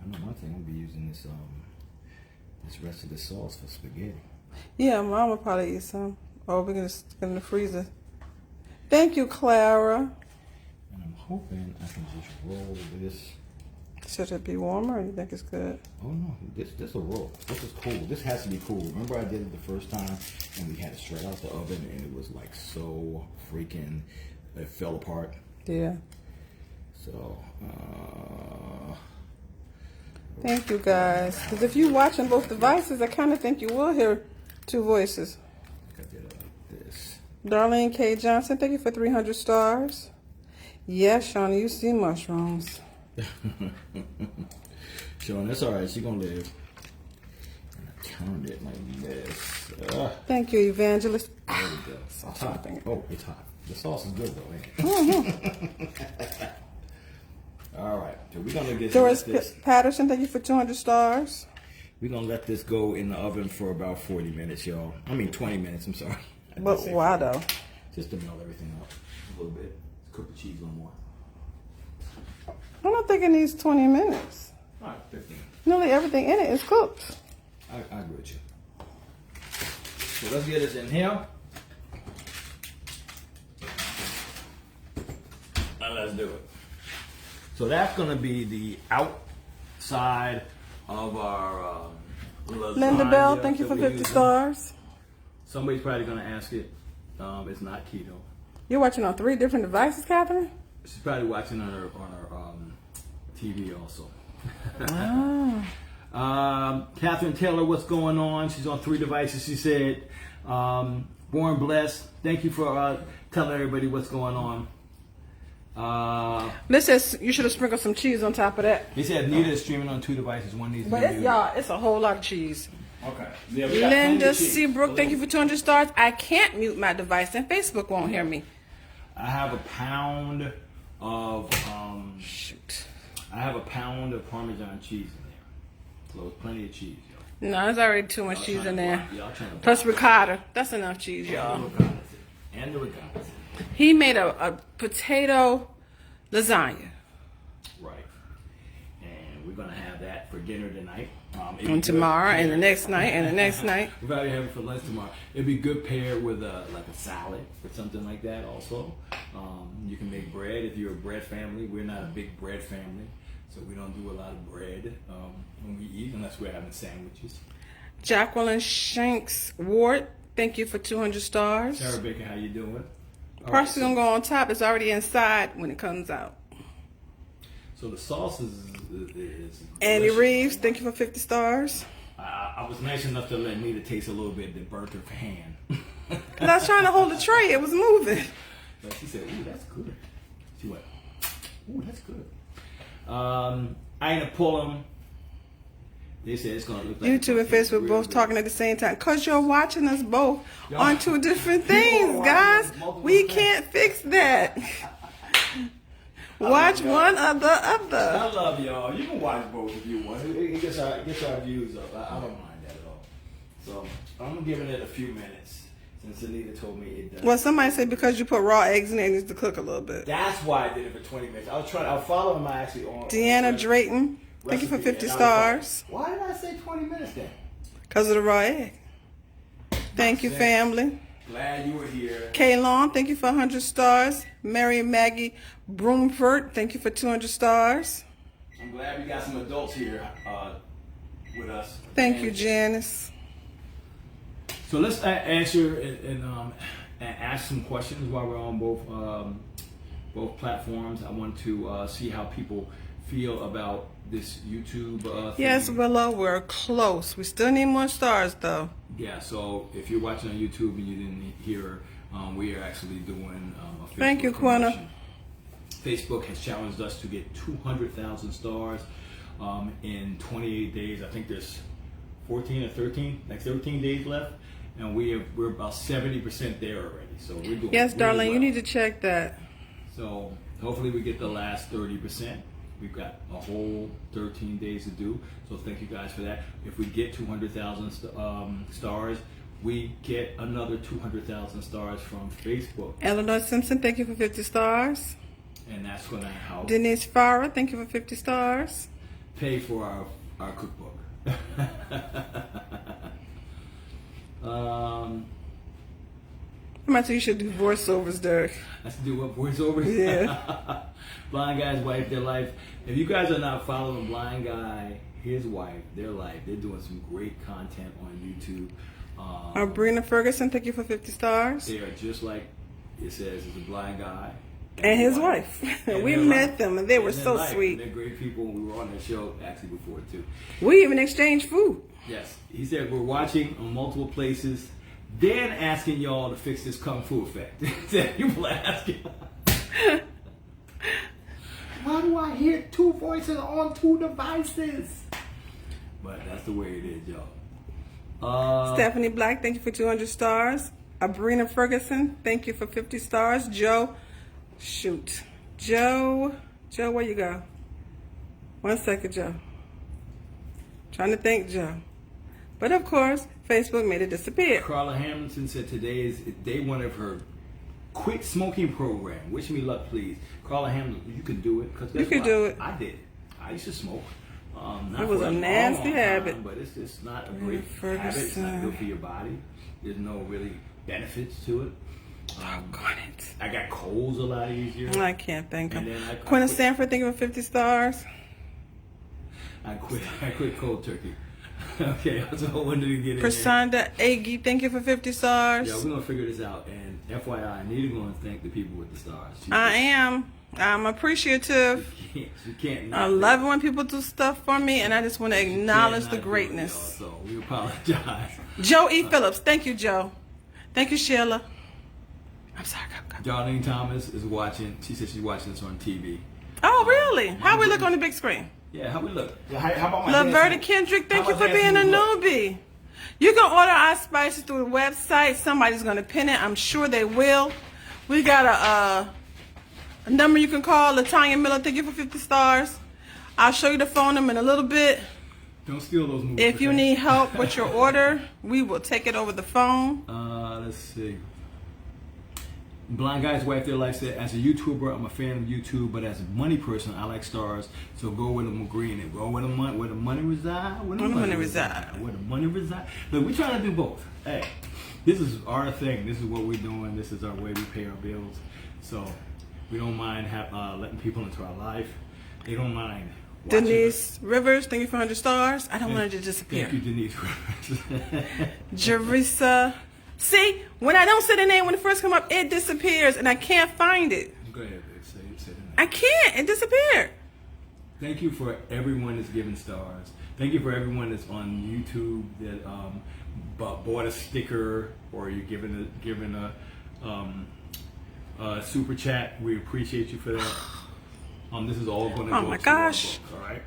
I know one thing. I'm gonna be using this rest of the sauce for spaghetti. Yeah, Mom will probably eat some. Or we're going to stick it in the freezer. Thank you, Clara. And I'm hoping I can just roll this. Should it be warmer or you think it's good? Oh no, this will roll. This is cool. This has to be cool. Remember I did it the first time and we had it straight out the oven and it was like so freaking, it fell apart. Yeah. So, Thank you, guys. Because if you're watching both devices, I kind of think you will hear two voices. I did it like this. Darlene K. Johnson, thank you for 300 stars. Yes, Shawnee, you see mushrooms. Sean, that's all right. She's gonna live. And I turned it like this. Thank you, Evangelist. There we go. Sauce It's hot. on the Oh, it's hot. The sauce is good though, ain't it? All right. So we're gonna get Doris this. Patterson, thank you for 200 stars. We're gonna let this go in the oven for about 40 minutes, y'all. I mean 20 minutes. I'm sorry. I did But say why 40. though? Just to melt everything up a little bit. Cook the cheese a little more. I don't think it needs 20 minutes. All right, 15. Nearly everything in it is cooked. I agree with you. So let's get this in here. And let's do it. So that's going to be the outside of our lasagna. Linda Bell, thank you that for we're 50 using. stars. Somebody's probably going to ask it. It's not keto. You're watching on 3 different devices, Catherine? She's probably watching on her TV also. Oh. Catherine Taylor, what's going on? She's on 3 devices. She said, born blessed. Thank you for telling everybody what's going on. This says you should have sprinkled some cheese on top of that. He said Nita is streaming on 2 devices. One needs to But be it's, muted. y'all, it's a whole lot of cheese. Okay. Yeah, we got plenty Linda of cheese. Seabrook, thank you for 200 stars. I can't mute my device and Facebook won't hear me. I have a pound of Shoot. I have a pound of Parmesan cheese in there. So it's plenty of cheese, yo. No, there's already too much cheese in there. Y'all trying to Plus ricotta. That's enough cheese, y'all. And the ricotta. He made a potato lasagna. Right. And we're gonna have that for dinner tonight. And tomorrow, and the next night, and the next night. We'll probably have it for lunch tomorrow. It'd be good paired with like a salad or something like that. Also, you can make bread if you're a bread family. We're not a big bread family, so we don't do a lot of bread when we eat unless we're having sandwiches. Jacqueline Shanks Ward, thank you for 200 stars. Sarah Baker, how you doing? Parsley's gonna go on top. It's already inside when it comes out. So the sauce is Andy delicious. Reeves, thank you for 50 stars. I was nice enough to let Nita taste a little bit that burnt her hand. Cause I was trying to hold the tray, it was moving. But she said, "Ooh, that's good." She went, "Ooh, that's good." I ain't a pull them. They said it's gonna look like YouTube and Facebook both good. talking at the same time. Cause you're watching us both Y'all- on two different People things, are guys. watching multiple We things. can't fix that. Watch y'all. one or the other. I love y'all. You can watch both if you want. It gets our views up. I don't mind that at all. So I'm giving it a few minutes since Anita told me it does. Well, somebody said because you put raw eggs in it, it needs to cook a little bit. That's why I did it for 20 minutes. I was following my actually on. Deanna on Drayton, thank you for recipe, 50 and I was stars. like, why did I say 20 minutes then? Because of the raw egg. Thank you, family. Glad you were here. Kaylon, thank you for 100 stars. Mary Maggie Broomford, thank you for 200 stars. I'm glad we got some adults here with us. Thank you, And- Janice. So let's answer and ask some questions while we're on both platforms. I want to see how people feel about this YouTube thing. Yes, Willow, we're close. We still need more stars, though. Yeah, so if you're watching on YouTube and you didn't hear, we are actually doing a Facebook Thank you, Quina. promotion. Facebook has challenged us to get 200,000 stars in 28 days. I think there's 14 or 13 days left, and we're about 70% there already. So we're doing Yes, really darling, well. you need to check that. So hopefully we get the last 30%. We've got a whole 13 days to do. So thank you guys for that. If we get 200,000 stars, we get another 200,000 stars from Facebook. Eleanor Simpson, thank you for 50 stars. And that's going to help Denise Farah, thank you for 50 stars. pay for our cookbook. I might say you should do voiceovers, Derek. Let's do what voiceovers. Yeah. Blind Guy's Wife, Their Life. If you guys are not following Blind Guy, his wife, Their Life, they're doing some great content on YouTube. Brina Ferguson, thank you for 50 stars. They are just like it says, it's a blind guy. And his wife. And We their met life. them, and they were And their so life. sweet. They're great people. We were on their show actually before too. We even exchanged food. Yes, he said we're watching on multiple places. Then asking y'all to fix this kung fu effect. People are asking, why do I hear two voices on two devices? But that's the way it is, y'all. Stephanie Black, thank you for 200 stars. Abrina Ferguson, thank you for 50 stars. Joe, where you go? 1 second, Joe. Trying to thank Joe. But of course, Facebook made it disappear. Carla Hamilton said today is day one of her quit smoking program. Wish me luck, please. Carla Hamilton, you can do it. Cause You can do it. I did it. I used to smoke. Not It was for a long, nasty long habit. time, but it's just not a great Ferguson. habit. It's not good for your body. There's no really benefits to it. Doggone it. I got colds a lot easier. I can't thank him. And then I Quinta quit. Sanford, thank you for 50 stars. I quit cold turkey. Okay, so when did we get in there? Prasanda Agi, thank you for 50 stars. Yeah, we're gonna figure this out. And FYI, Anita gonna thank the people with the stars. I am. I'm appreciative. You can't. I love it when people do stuff for me, and I just want to acknowledge the greatness. So we apologize. Joe E. Phillips, thank you, Joe. Thank you, Sheila. I'm sorry, go. Darlene Thomas is watching. She said she's watching this on TV. Oh, really? How we look on the big screen? Yeah, how we look? How about my Laverta dancing? Kendrick, thank How you for about being a dancing look? newbie. You can order our spices through the website. Somebody's going to pin it. I'm sure they will. We got a number you can call. LaTanya Miller, thank you for 50 stars. I'll show you the phone number in a little bit. Don't steal those moves. If you need help with your order, we will take it over the phone. Let's see. Blind Guy's Wife Their Life said, as a YouTuber, I'm a fan of YouTube, but as a money person, I like stars. So go with them green and go where the money reside. Where the money reside. Where the money reside. Look, we're trying to do both. Hey, this is our thing. This is what we're doing. This is our way we pay our bills. So we don't mind letting people into our life. They don't mind. Denise Rivers, thank you for 100 stars. I don't want it to disappear. Thank you, Denise Rivers. Jerisa. See, when I don't say the name when it first come up, it disappears and I can't find it. Go ahead, babe. Say the name. I can't. It disappeared. Thank you for everyone that's giving stars. Thank you for everyone that's on YouTube that bought a sticker or you're giving a super chat. We appreciate you for that. This is all going to go Oh my to gosh. our books, all right?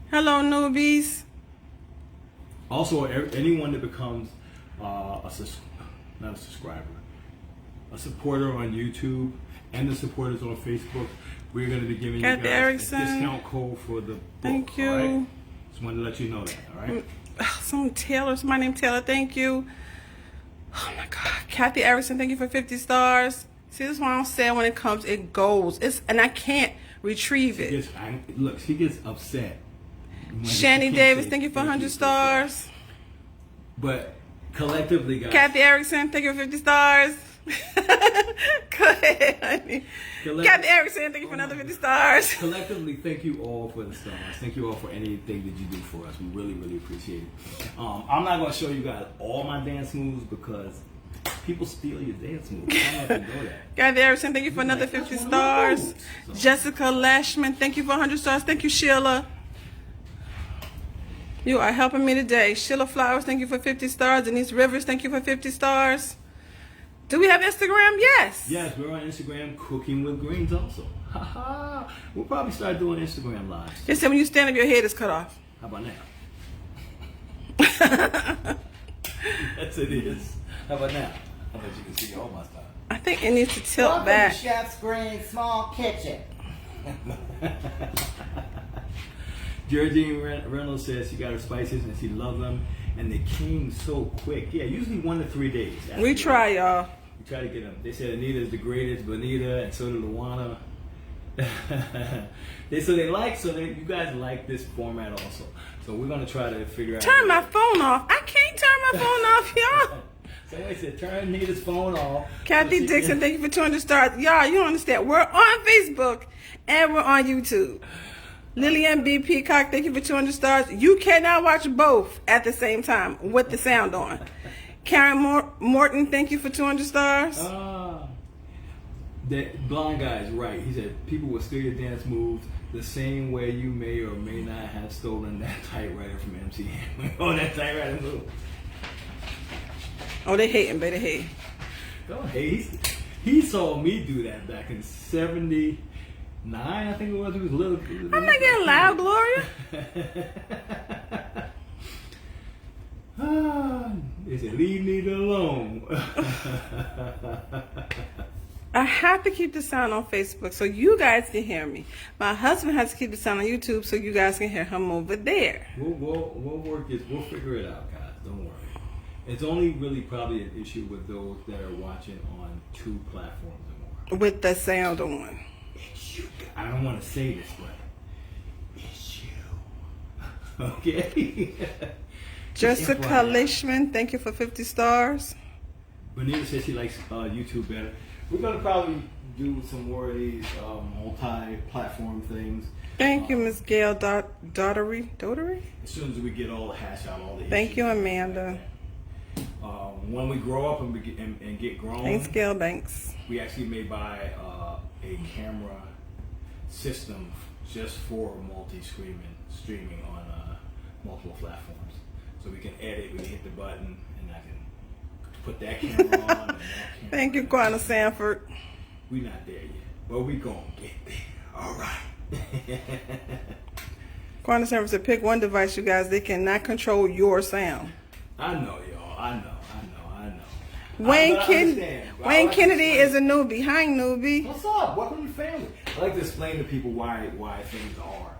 Hello, newbies. Also, anyone that becomes not a subscriber, a supporter on YouTube and the supporters on Facebook, we're going to be giving you guys a discount code for the book. Thank you. All right? Just wanted to let you know that, all right? Somebody named Taylor, thank you. Oh my God. Kathy Erickson, thank you for 50 stars. See, this is why I don't say when it comes, it goes. And I can't retrieve it. Look, she gets upset. Shani Davis, thank you for 100 stars. But collectively, guys. Kathy Erickson, thank you for 50 stars. Go ahead, honey. Kathy Erickson, thank you for another 50 stars. Collectively, thank you all for the stars. Thank you all for anything that you do for us. We really, really appreciate it. I'm not going to show you guys all my dance moves because people steal your dance moves. I don't know if you know that. Kathy Erickson, thank you for another 50 stars. Jessica Lashman, thank you for 100 stars. Thank you, Sheila. You are helping me today. Sheila Flowers, thank you for 50 stars. Denise Rivers, thank you for 50 stars. Do we have Instagram? Yes. Yes, we're on Instagram, Cooking with Greens also. We'll probably start doing Instagram lives. They said when you stand up, your head is cut off. How about now? Yes, it is. How about now? I bet you can see all my stuff. I think it needs to tilt Welcome back. to Chef's Green Small Kitchen. Gertrude Reynolds says she got her spices and she loves them, and they came so quick. Yeah, usually 1 to 3 days. We try, y'all. We try to get them. They said Anita is the greatest, Bonita, and so did Luana. You guys like this format also. So we're gonna try to figure out. Turn my phone off. I can't turn my phone off, y'all. Somebody said turn Anita's phone off. Kathy Dixon, thank you for 200 stars. Y'all, you don't understand. We're on Facebook and we're on YouTube. Lillian B. Peacock, thank you for 200 stars. You cannot watch both at the same time with the sound on. Karen Morton, thank you for 200 stars. That blind guy is right. He said people will steal your dance moves the same way you may or may not have stolen that typewriter from MC Hammer. Oh, that typewriter move. Oh, they hating, baby. They hate. Don't hate. He saw me do that back in '79. I think it was. He was little. I'm not getting loud, Gloria. They said, leave me alone. I have to keep the sound on Facebook so you guys can hear me. My husband has to keep the sound on YouTube so you guys can hear him over there. We'll work it. We'll figure it out, guys. Don't worry. It's only really probably an issue with those that are watching on 2 platforms or more. With the sound on. It's you. I don't want to say this, but it's you. Okay? Jessica Leishman, thank you for 50 stars. Bonita says she likes YouTube better. We're going to probably do some more of these multi-platform things. Thank you, Miss Gail Daughtery. As soon as we get all the hash out, all the Thank you, Amanda. When we grow up and get grown, Thanks, Gail Banks. we actually may buy a camera system just for streaming on multiple platforms. So we can edit, we can hit the button, and I can put that camera on. And that camera Thank you, Quanah Sanford. We're not there yet, but we gonna get there. All right. Quanah Sanford said, pick one device, you guys. They cannot control your sound. I know, y'all. I know. Wayne I Kennedy understand. is a newbie. Hi, newbie. What's up? Welcome to the family. I like to explain to people why things are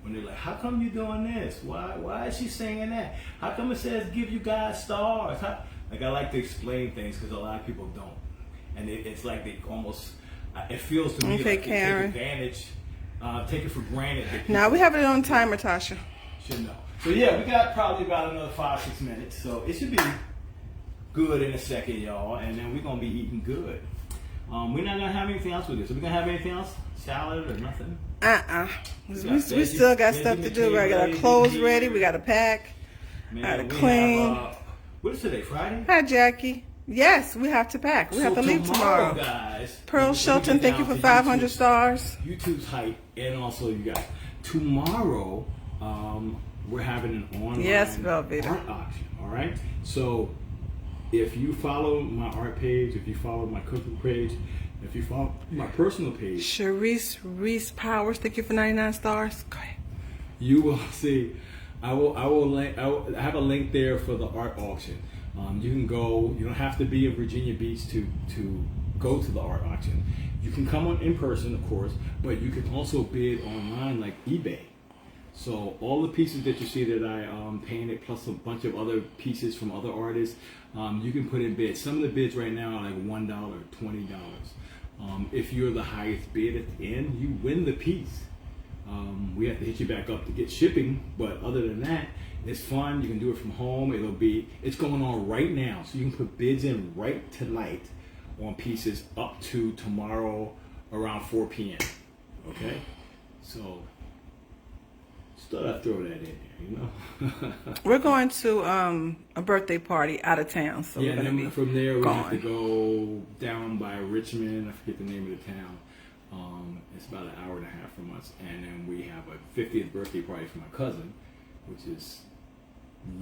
when they're like, how come you doing this? Why is she saying that? How come it says give you guys stars? Like, I like to explain things because a lot of people don't. And it's like they almost, it feels to me like they take advantage, take it for granted. Now we have it on timer, Tasha. Should know. So yeah, we got probably about another 5-6 minutes. So it should be good in a second, y'all. And then we're going to be eating good. We're not going to have anything else with this. Are we going to have anything else? Salad or nothing? We still got stuff to do. We got our clothes ready. We got to pack. Got to clean. What is today, Friday? Hi, Jackie. Yes, we have to pack. We have to leave tomorrow. Guys, Pearl Shelton, thank you for 500 stars. YouTube's hype. And also, you guys, tomorrow, we're having an online art auction. All right? So, if you follow my art page, if you follow my cooking page, if you follow my personal page, Sharice Reese Powers, thank you for 99 stars. Go ahead. You will see. I have a link there for the art auction. You can go. You don't have to be in Virginia Beach to go to the art auction. You can come on in person, of course, but you can also bid online like eBay. So all the pieces that you see that I painted, plus a bunch of other pieces from other artists, you can put in bids. Some of the bids right now are like $1, $20. If you're the highest bid at the end, you win the piece. We have to hit you back up to get shipping, but other than that, it's fun. You can do it from home. It's going on right now, so you can put bids in right tonight on pieces up to tomorrow around 4 p.m. Okay, so still gotta throw that in there, you know. We're going to a birthday party out of town, so yeah, we're gonna be from there we gone. have to go down by Richmond. I forget the name of the town. It's about an hour and a half from us, and then we have a 50th birthday party for my cousin, which is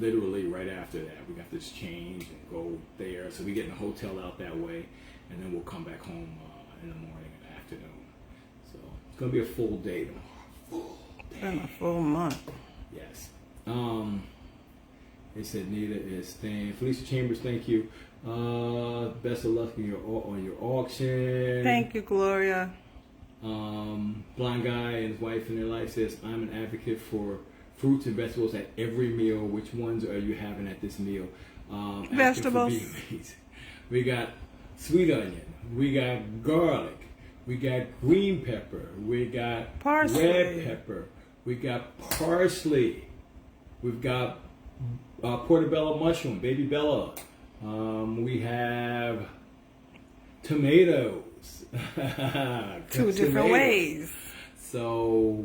literally right after that. We got this change and go there, so we get in a hotel out that way, and then we'll come back home in the morning and afternoon. So it's gonna be a full day tomorrow. And a full month. Yes. They said Nita is staying. Felicia Chambers, thank you. Best of luck on your auction. Thank you, Gloria. Blind guy and his wife in their life says, I'm an advocate for fruits and vegetables at every meal. Which ones are you having at this meal? Vegetables. We got sweet onion. We got garlic. We got green pepper. We got parsley. Red pepper. We got parsley. We've got portobello mushroom, baby bella. We have tomatoes. Two different ways. So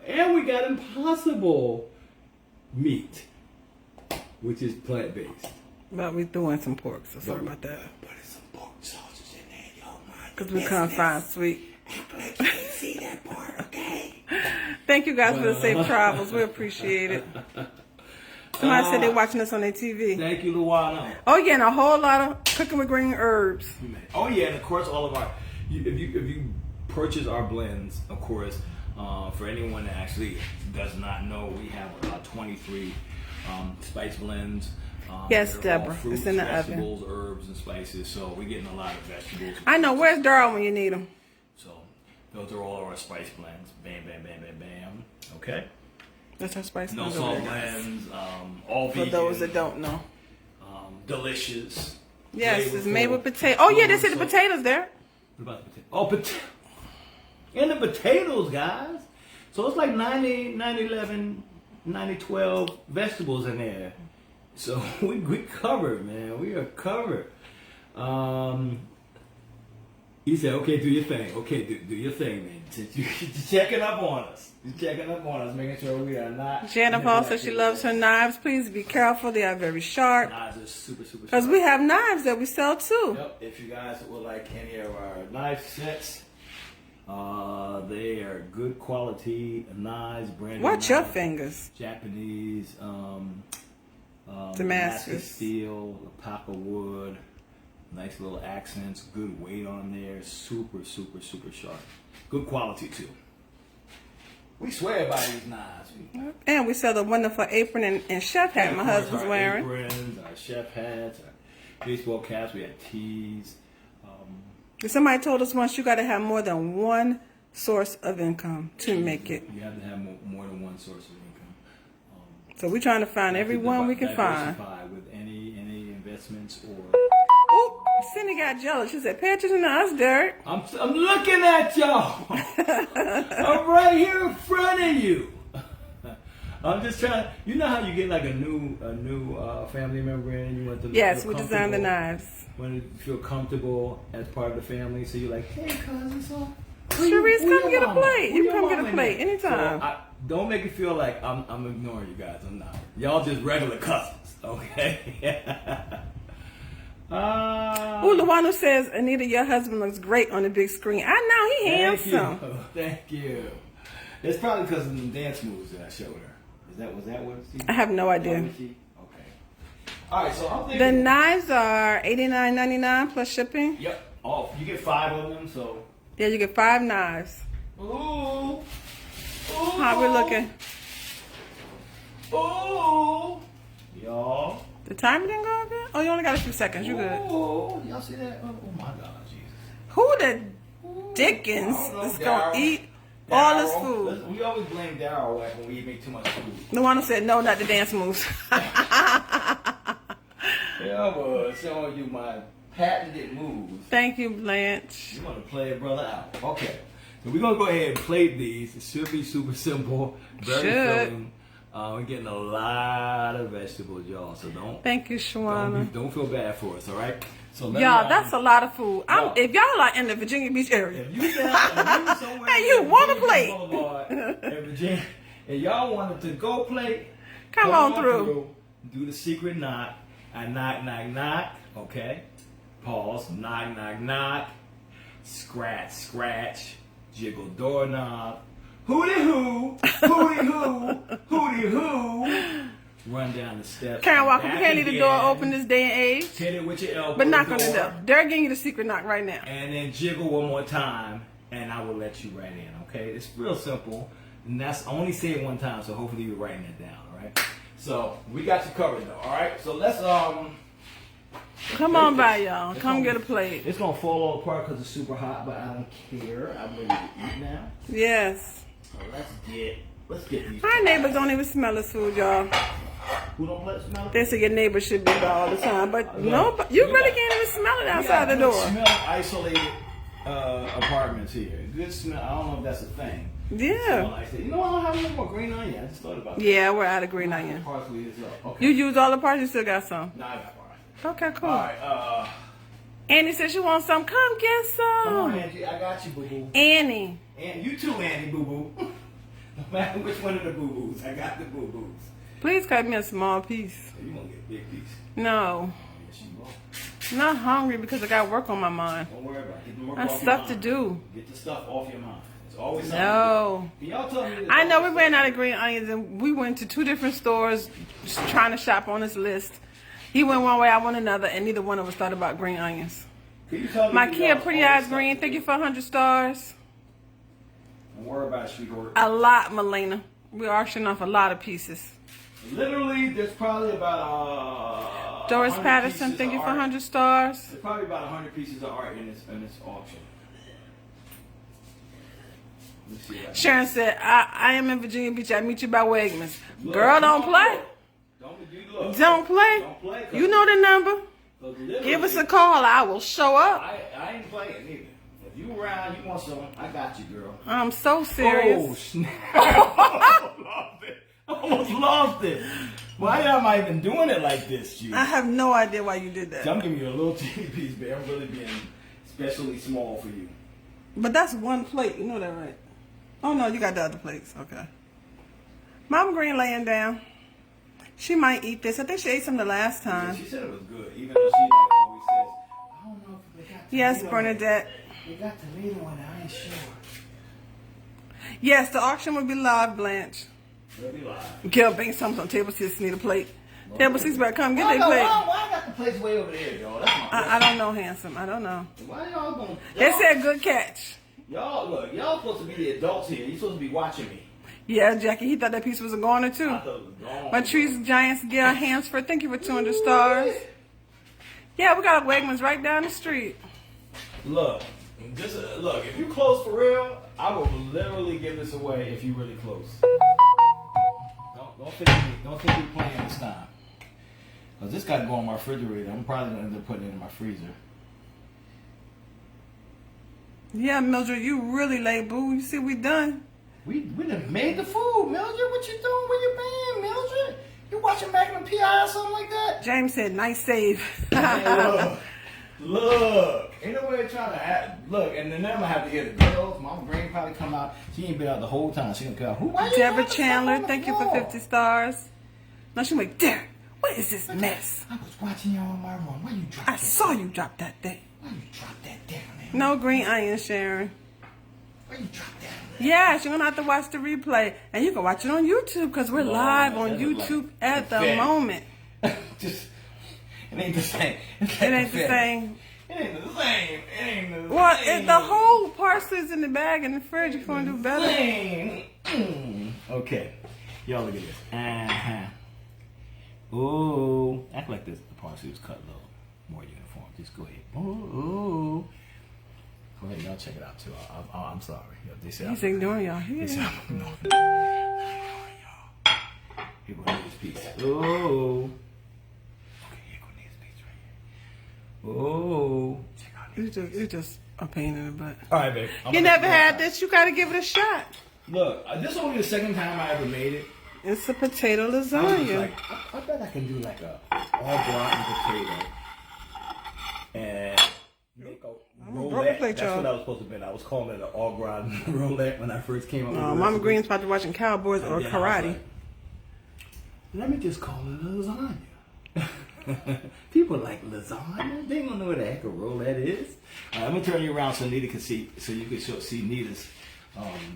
and we got impossible meat, which is plant-based. But we threw in some pork, so sorry about that. But it's some pork sausage in there, y'all. Because we couldn't find sweet. I can't see that part, okay? Thank you guys for the safe travels. We appreciate it. Somebody said they're watching us on their TV. Thank you, Luana. Oh yeah, and a whole lot of cooking with green herbs. Oh yeah, and of course all of our, if you purchase our blends, of course, for anyone that actually does not know, we have about 23 spice blends. Yes, They're all Deborah. fruits, It's in the vegetables, oven. herbs, and spices. So we're getting a lot of vegetables. I know. Where's Darl when you need him? So those are all of our spice blends. Bam, bam, bam, bam, bam. Okay. That's our spice. No salt blends. All For vegan. those that don't know. Delicious. Yes, it's flavorful. made with potato. Oh yeah, they said the potatoes there. What about the potato? Oh, and the potatoes, guys. So it's like 90, 11, 12 vegetables in there. So we covered, man. We are covered. He said, okay, do your thing. Okay, do your thing, man. You're checking up on us. You're checking up on us, making sure we are not. Janet Paul says she loves her knives. Please be careful. They are very sharp. Knives are super, super Because sharp. we have knives that we sell too. Yep, if you guys would like any of our knife sets, they are good quality knives, brand new Watch your knives, fingers. Japanese, Damascus steel, Apaka wood, nice little accents, good weight on there, super, super, super sharp. Good quality too. We swear by these knives. And we sell the wonderful apron and chef hat my husband's our wearing. Aprons, our chef hats, our baseball caps, we have tees. Somebody told us once you got to have more than one source of income to make it. You have to have more than one source of income. So we're trying to find every one we can find. Diversify with any investments or. Oop, Cindy got jealous. She said, "Pay attention to us, Derek." I'm looking at y'all. I'm right here in front of you. I'm just trying. You know how you get like a new family member in, and you want to Yes, we designed the knives. Want to feel comfortable as part of the family, so you're like, "Hey, cousin, so Sharice, come get a plate. Who You your come get mama a in plate there?" anytime. So don't make it feel like I'm ignoring you guys. I'm not. Y'all just regular cousins, okay? Ooh, Luana says, "Anita, your husband looks great on the big screen." I know, he handsome. Thank you. It's probably because of the dance moves that I showed her. Was that what she? I have no idea. Okay. All right, so I'm thinking. The knives are $89.99 plus shipping. Yep. Oh, you get 5 of them, so. Yeah, you get 5 knives. Ooh. How we looking? Ooh. Y'all. The timer didn't go good? Oh, you only got a few seconds. You good. Ooh. Y'all see that? Oh my God, Jesus. Who the Dickens I don't know, is going to Daryl. eat all this Daryl. food? Listen, we always blame Daryl when we make too much food. Luana said, "No, not the dance moves." Yeah, I was showing you my patented moves. Thank you, Blanche. You want to play a brother out. Okay. So we're going to go ahead and plate these. It should be super simple. Very filling. We're getting a lot of vegetables, y'all. So Thank you, Shawana. don't feel bad for us, all right? So let Y'all, me, that's a lot of food. y'all. If y'all are in the Virginia Beach area, If you somewhere and you in want to Virginia play, Boulevard in Virginia, and y'all wanted to go play, come on through. Do the secret knock. I knock, knock, knock. Okay. Pause. Knock, knock, knock. Scratch, scratch. Jiggle doorknob. Hooty hoo. Hooty hoo. Hooty hoo. Run down the steps. Karen Walker, we back can't leave the again. door open this day and age. Hit it with your elbow. But knock on the door. They're giving you the secret knock right now. And then jiggle one more time, and I will let you right in. Okay, it's real simple, and that's only say it one time. So hopefully you're writing it down. All right. So we got you covered though. All right. So let's Come on by, y'all. Come get a plate. It's gonna fall all apart because it's super hot, but I don't care. I'm ready to eat now. Yes. So let's get these. Our neighbors don't even smell this food, y'all. Who don't let it smell it? They say your neighbor should be there all the time, but no, you really can't even smell it outside the door. Smell isolated apartments here. Good smell. I don't know if that's a thing. Yeah. Like that. You know, I don't have any more green onion. I just thought about that. Yeah, we're out of green onion. Parsley is up. Okay. You used all the parts, you still got some. Nah, I got parsley. Okay, cool. All right. Annie said she wants some. Come get some. Come on, Angie. I got you, boo boo. Annie. And you too, Annie, boo boo. No matter which one of the boo boos, I got the boo boos. Please cut me a small piece. You gonna get a big piece? No. Yes, you will. I'm not hungry because I got work on my mind. Don't worry about it. Get the work I have off stuff your to mind. do. Get the stuff off your mind. It's always something. No. Can y'all tell me? I know we ran out of green onions and we went to 2 different stores trying to shop on this list. He went one way, I went another, and neither one of us thought about green onions. Can you tell me My that Kia y'all Pretty always Eyes stuff Green, to thank do? you for 100 stars. Don't worry about it, sweetheart. A lot, Melena. We're auctioning off a lot of pieces. Literally, there's probably about Doris 100 Patterson, pieces thank you of for art. 100 stars. There's probably about 100 pieces of art in this auction. Let me see if I can- Sharon said, I am in Virginia Beach. I meet you by Wegmans. Look, Girl, don't play. Don't you look. Don't play. Don't play. 'Cause- You know the number. 'cause literally, Give us a call. I will show up. I ain't playing either. If you around, you want some, I got you, girl. I'm so Oh, serious. snap. I almost lost it. Why am I even doing it like this, G? I have no idea why you did that. I'm giving you a little teeny piece, babe. I'm really being especially small for you. But that's one plate. You know that, right? Oh, no, you got the other plates. Okay. Mama Green laying down. She might eat this. I think she ate some the last time. She said it was good, even though she like always says, I don't know if they got Yes, tomato Bernadette. in it. They got tomato in it. I ain't sure. Yes, the auction will be live, Blanche. We'll be live. Gail Banks, something on table 6 need a plate. Table 6 better come get Why, their plate. why I got the place way over there, y'all? That's my I don't know, handsome. I don't know. Why y'all going? They said good catch. Y'all look. Y'all supposed to be the adults here. You supposed to be watching me. Yeah, Jackie, he thought that piece was a goner too. I thought it was gone. Patrice Giants, Gail Hansford, thank you for 200 stars. Yeah, we got a Wegmans right down the street. Look, just look. If you close for real, I will literally give this away if you're really close. Don't think you're playing this time. Cause this got to go in my refrigerator. I'm probably gonna end up putting it in my freezer. Yeah, Mildred, you really late, boo. You see we done. We done made the food, Mildred. What you doing? Where you been, Mildred? You watching Magnum PI or something like that? James said, nice save. Hey, look. Ain't nobody trying to act. Look, and then I'm gonna have to hear the girls. Mama Green probably come out. She ain't been out the whole time. She gonna come out. Who? Why you Deborah doing Chandler, stuff on the thank you for floor? 50 stars. Now she like, Derek, what is this mess? I was watching y'all in my room. Why you drop I that? saw you drop that thing. Why you drop that down there? No green onion, Sharon. Why you drop that? Yes, you're gonna have to watch the replay, and you can watch it on YouTube because we're live on YouTube at the moment. Just, it ain't the same. It ain't the same. It ain't the same. It ain't the Well, same. the whole parsley's in the bag in the fridge. You're gonna do better. Okay, y'all look at this. Ooh, act like this. The parsley was cut a little more uniform. Just go ahead. Ooh. Go ahead, y'all check it out too. I'm sorry. They said He's ignoring y'all. They said Here. I'm ignoring y'all. Here go this piece. Ooh. Okay, here go this piece right here. Ooh. Check out this. It's just a pain in the butt. All right, babe. You never had this. You gotta give it a shot. Look, this is only the second time I ever made it. It's a potato I was just lasagna. like, I bet I can do like a all gratin potato and roulette. plate, That's y'all. what I was supposed to be. I was calling it an all gratin roulette when I first came up with the Mama recipe. Green's probably watching Cowboys And or then I was karate. like, let me just call it a lasagna. People like lasagna. They don't know what the heck a roulette is. I'm gonna turn you around so Nita can see, so you can see Nita's.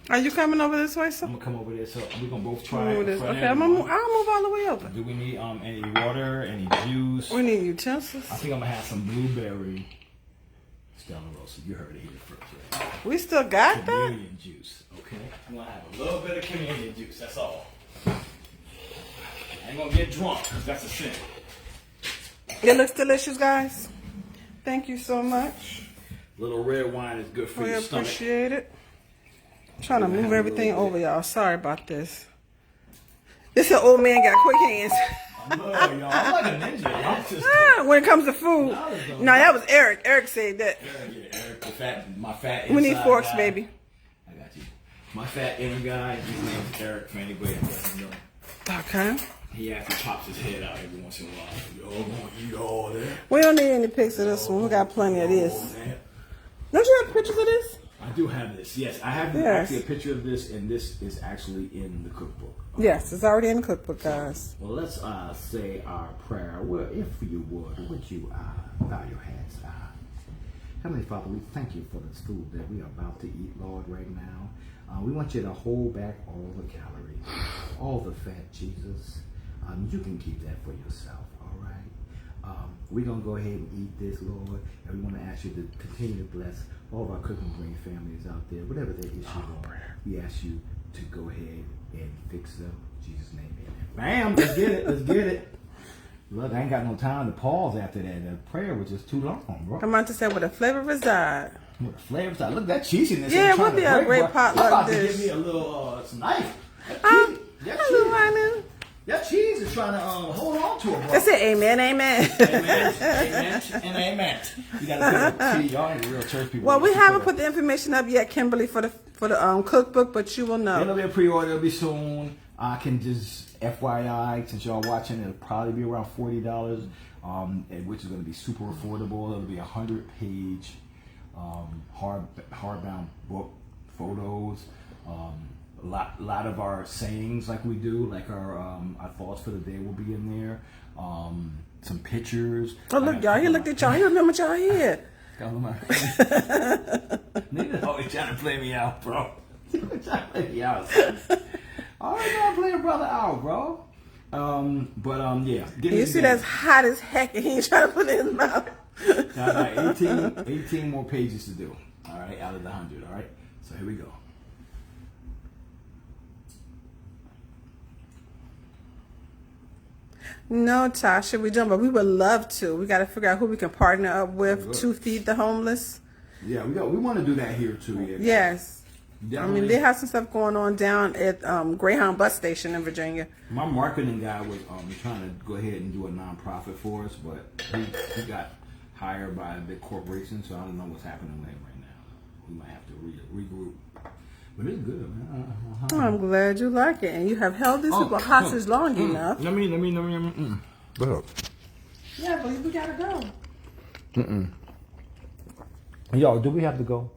Are you coming over this way, sir? I'm gonna come over there, so we're gonna both try it. Okay, in front of I'll everyone. move all the way over. Do we need any water, any juice? We need utensils. I think I'm gonna have some blueberry Stella Rosa. You heard it here first, right? We still got that? Chameleon juice, okay? I'm gonna have a little bit of chameleon juice, that's all. I ain't gonna get drunk, because that's a sin. It looks delicious, guys. Thank you so much. Little red wine is good for We your stomach. appreciate it. I'm trying to move everything over, y'all. Sorry about this. This old man got quick hands. I love y'all. I'm like a ninja. Y'all just When it comes to food. No, that was Eric. Eric said that. Eric, my fat We need inside forks, guy. baby. I got you. My fat inner guy, his name's Eric, for anybody that doesn't know. Okay. He actually pops his head out every once in a while. Yo, I'm gonna eat all that. We don't need any pics of this one. We got plenty of this. That. Don't you have pictures of this? I do have this. Yes, I have Yes. actually a picture of this, and this is actually in the cookbook. Yes, it's already in the cookbook, guys. Well, let's say our prayer. Well, if you would you bow your heads? Heavenly Father, we thank you for this food that we are about to eat, Lord, right now. We want you to hold back all the calories, all the fat, Jesus. You can keep that for yourself, all right? We're going to go ahead and eat this, Lord, and we want to ask you to continue to bless all of our Cooking Green families out there, whatever their issues are. We ask you to go ahead and fix them. In Jesus' name, amen. Bam! Let's get it. Let's get it. Look, I ain't got no time to pause after that. The prayer was just too long, bro. I'm about to say where the flavor reside. With the flavors, look at that cheesiness. Yeah, ain't it would trying be to a break, great bro. pot You like about this. to give me a little knife. Hello, That honey. cheese is trying to hold on to it, bro. That's it. Amen. Amen. Amen, amen, and amen. You gotta put see, y'all ain't real church people. Well, we haven't put the information up yet, Kimberly, for the cookbook, but you will know. It'll be a pre-order. It'll be soon. I can just FYI, since y'all watching, it'll probably be around $40, which is going to be super affordable. It'll be 100-page hardbound book, photos. A lot of our sayings, like we do, like our thoughts for the day, will be in there. Some pictures. Oh, look, y'all. He looked at y'all. He remembered y'all here. Niggas always trying to play me out, bro. Trying to play me out. Always trying to play a brother out, bro. Yeah. You see that's hot as heck, and he ain't trying to put it in his mouth. Now, 18 more pages to do. All right, out of the 100. All right. So here we go. No, Tasha, we don't, but we would love to. We got to figure out who we can partner up with to feed the homeless. Yeah, we want to do that here too. Yeah. Yes. I mean, they have some stuff going on down at Greyhound bus station in Virginia. My marketing guy was trying to go ahead and do a nonprofit for us, but he got hired by a big corporation, so I don't know what's happening with him right now. We might have to regroup. But it's good, man. Oh, I'm glad you like it, and you have held these people hostage long enough. Let me. Go ahead. Yeah, but we gotta go. Yo, do we have to go?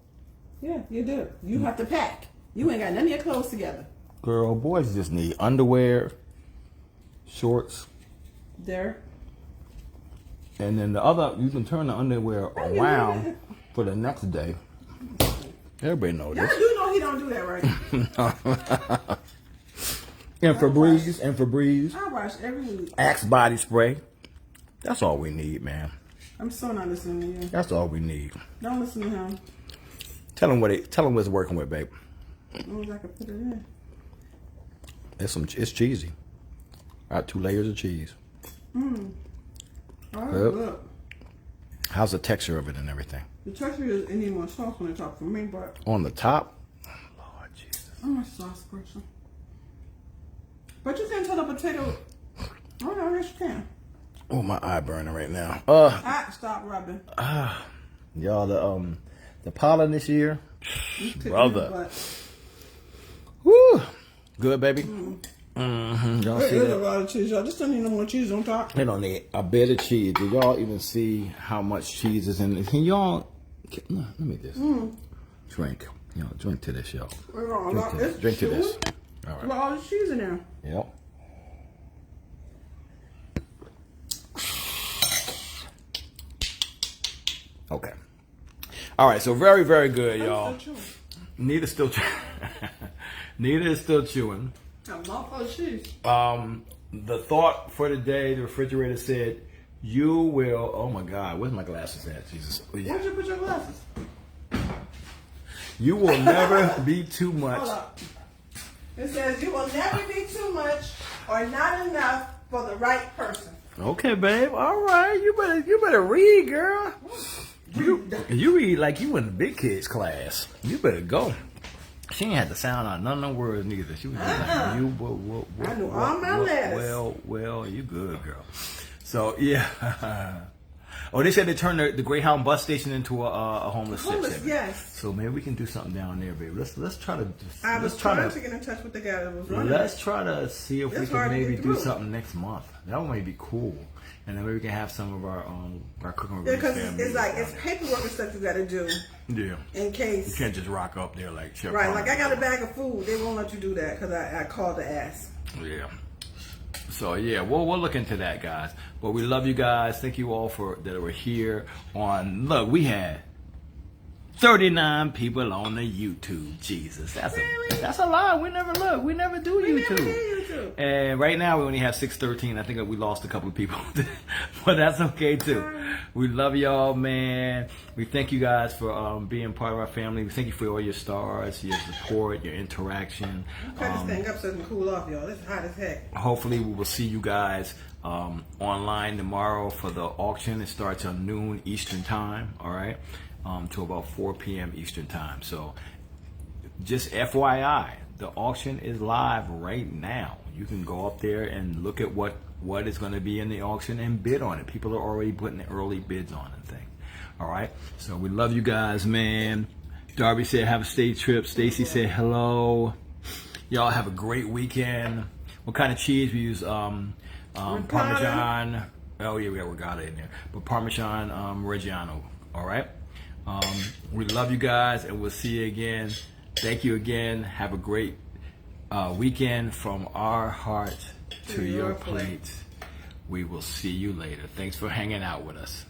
Yeah, you do. You have to pack. You ain't got none of your clothes together. Girl, boys just need underwear, shorts. There. And then the other, you can turn the underwear around for the next day. Everybody know Y'all this. do know he don't do that, right? And Febreze. I wash every week. Axe body spray. That's all we need, man. I'm so not listening to you. That's all we need. Don't listen to him. Tell him what it's working with, babe. As long as I can put it in. It's cheesy. Got 2 layers of cheese. Oh, Yep. look. How's the texture of it and everything? The texture is any more sauce on the top for me, but On the top? Lord Jesus. I'm a sauce person. But you can tell a potato. Oh no, yes you can. Oh, my eye burning right now. Stop rubbing. Y'all, the pollen this year, You took brother. it, but Woo! Good, baby. Mm-hmm. Y'all there see is a that? lot of cheese. I just don't need no more cheese on top. They don't need a bit of cheese. Do y'all even see how much cheese is in it? Can y'all? No, let me just drink. Drink to this, y'all. Drink to this. All right. With all the cheese in there. Yep. Okay. All right. So very, very good, y'all. Nita is still chewing. A mouthful of cheese. The thought for the day, the refrigerator said, you will, oh my God, where's my glasses at, Jesus? Oh, yeah. Where'd you put your glasses? You will never be too much. Hold up. It says you will never be too much or not enough for the right person. Okay, babe. All right. You better read, girl. You read like you in the big kids class. You better go. She ain't had to sound out none of them words neither. She was just like, I knew all my letters. Well, you good, girl. So, yeah. Oh, they said they turned the Greyhound bus station into a homeless section. Yes. So maybe we can do something down there, baby. Let's try to. I was trying to get in touch with the guy that was running. Let's try to see if we It's can hard to maybe get do through. something next month. That might be cool, and then maybe we can have some of our cooking with Because family. it's like it's paperwork and stuff you got to do Yeah. in You case. can't just rock up there like Chef. Right, Palmer. like I got a bag of food. They won't let you do that because I called to ask. Yeah. So yeah, we'll look into that, guys. But we love you guys. Thank you all that were here on. Look, we had 39 people on the YouTube. Jesus, that's a lot. We never do YouTube. Never did YouTube. And right now we only have 613. I think we lost a couple of people, but that's okay too. We love y'all, man. We thank you guys for being part of our family. We thank you for all your stars, your support, your interaction. Cut this thing up so it can cool off, y'all. It's hot as heck. Hopefully we will see you guys online tomorrow for the auction. It starts at noon Eastern time, all right, to about 4 p.m. Eastern time. So just FYI, the auction is live right now. You can go up there and look at what is going to be in the auction and bid on it. People are already putting early bids on and things. All right. So we love you guys, man. Darby said have a safe trip. Stacy said hello. Y'all have a great weekend. What kind of cheese we use? Parmesan. Oh yeah, we got regatta in there, but Parmesan Reggiano. All right. We love you guys, and we'll see you again. Thank you again. Have a great weekend from our heart to your plate. We will see you later. Thanks for hanging out with us.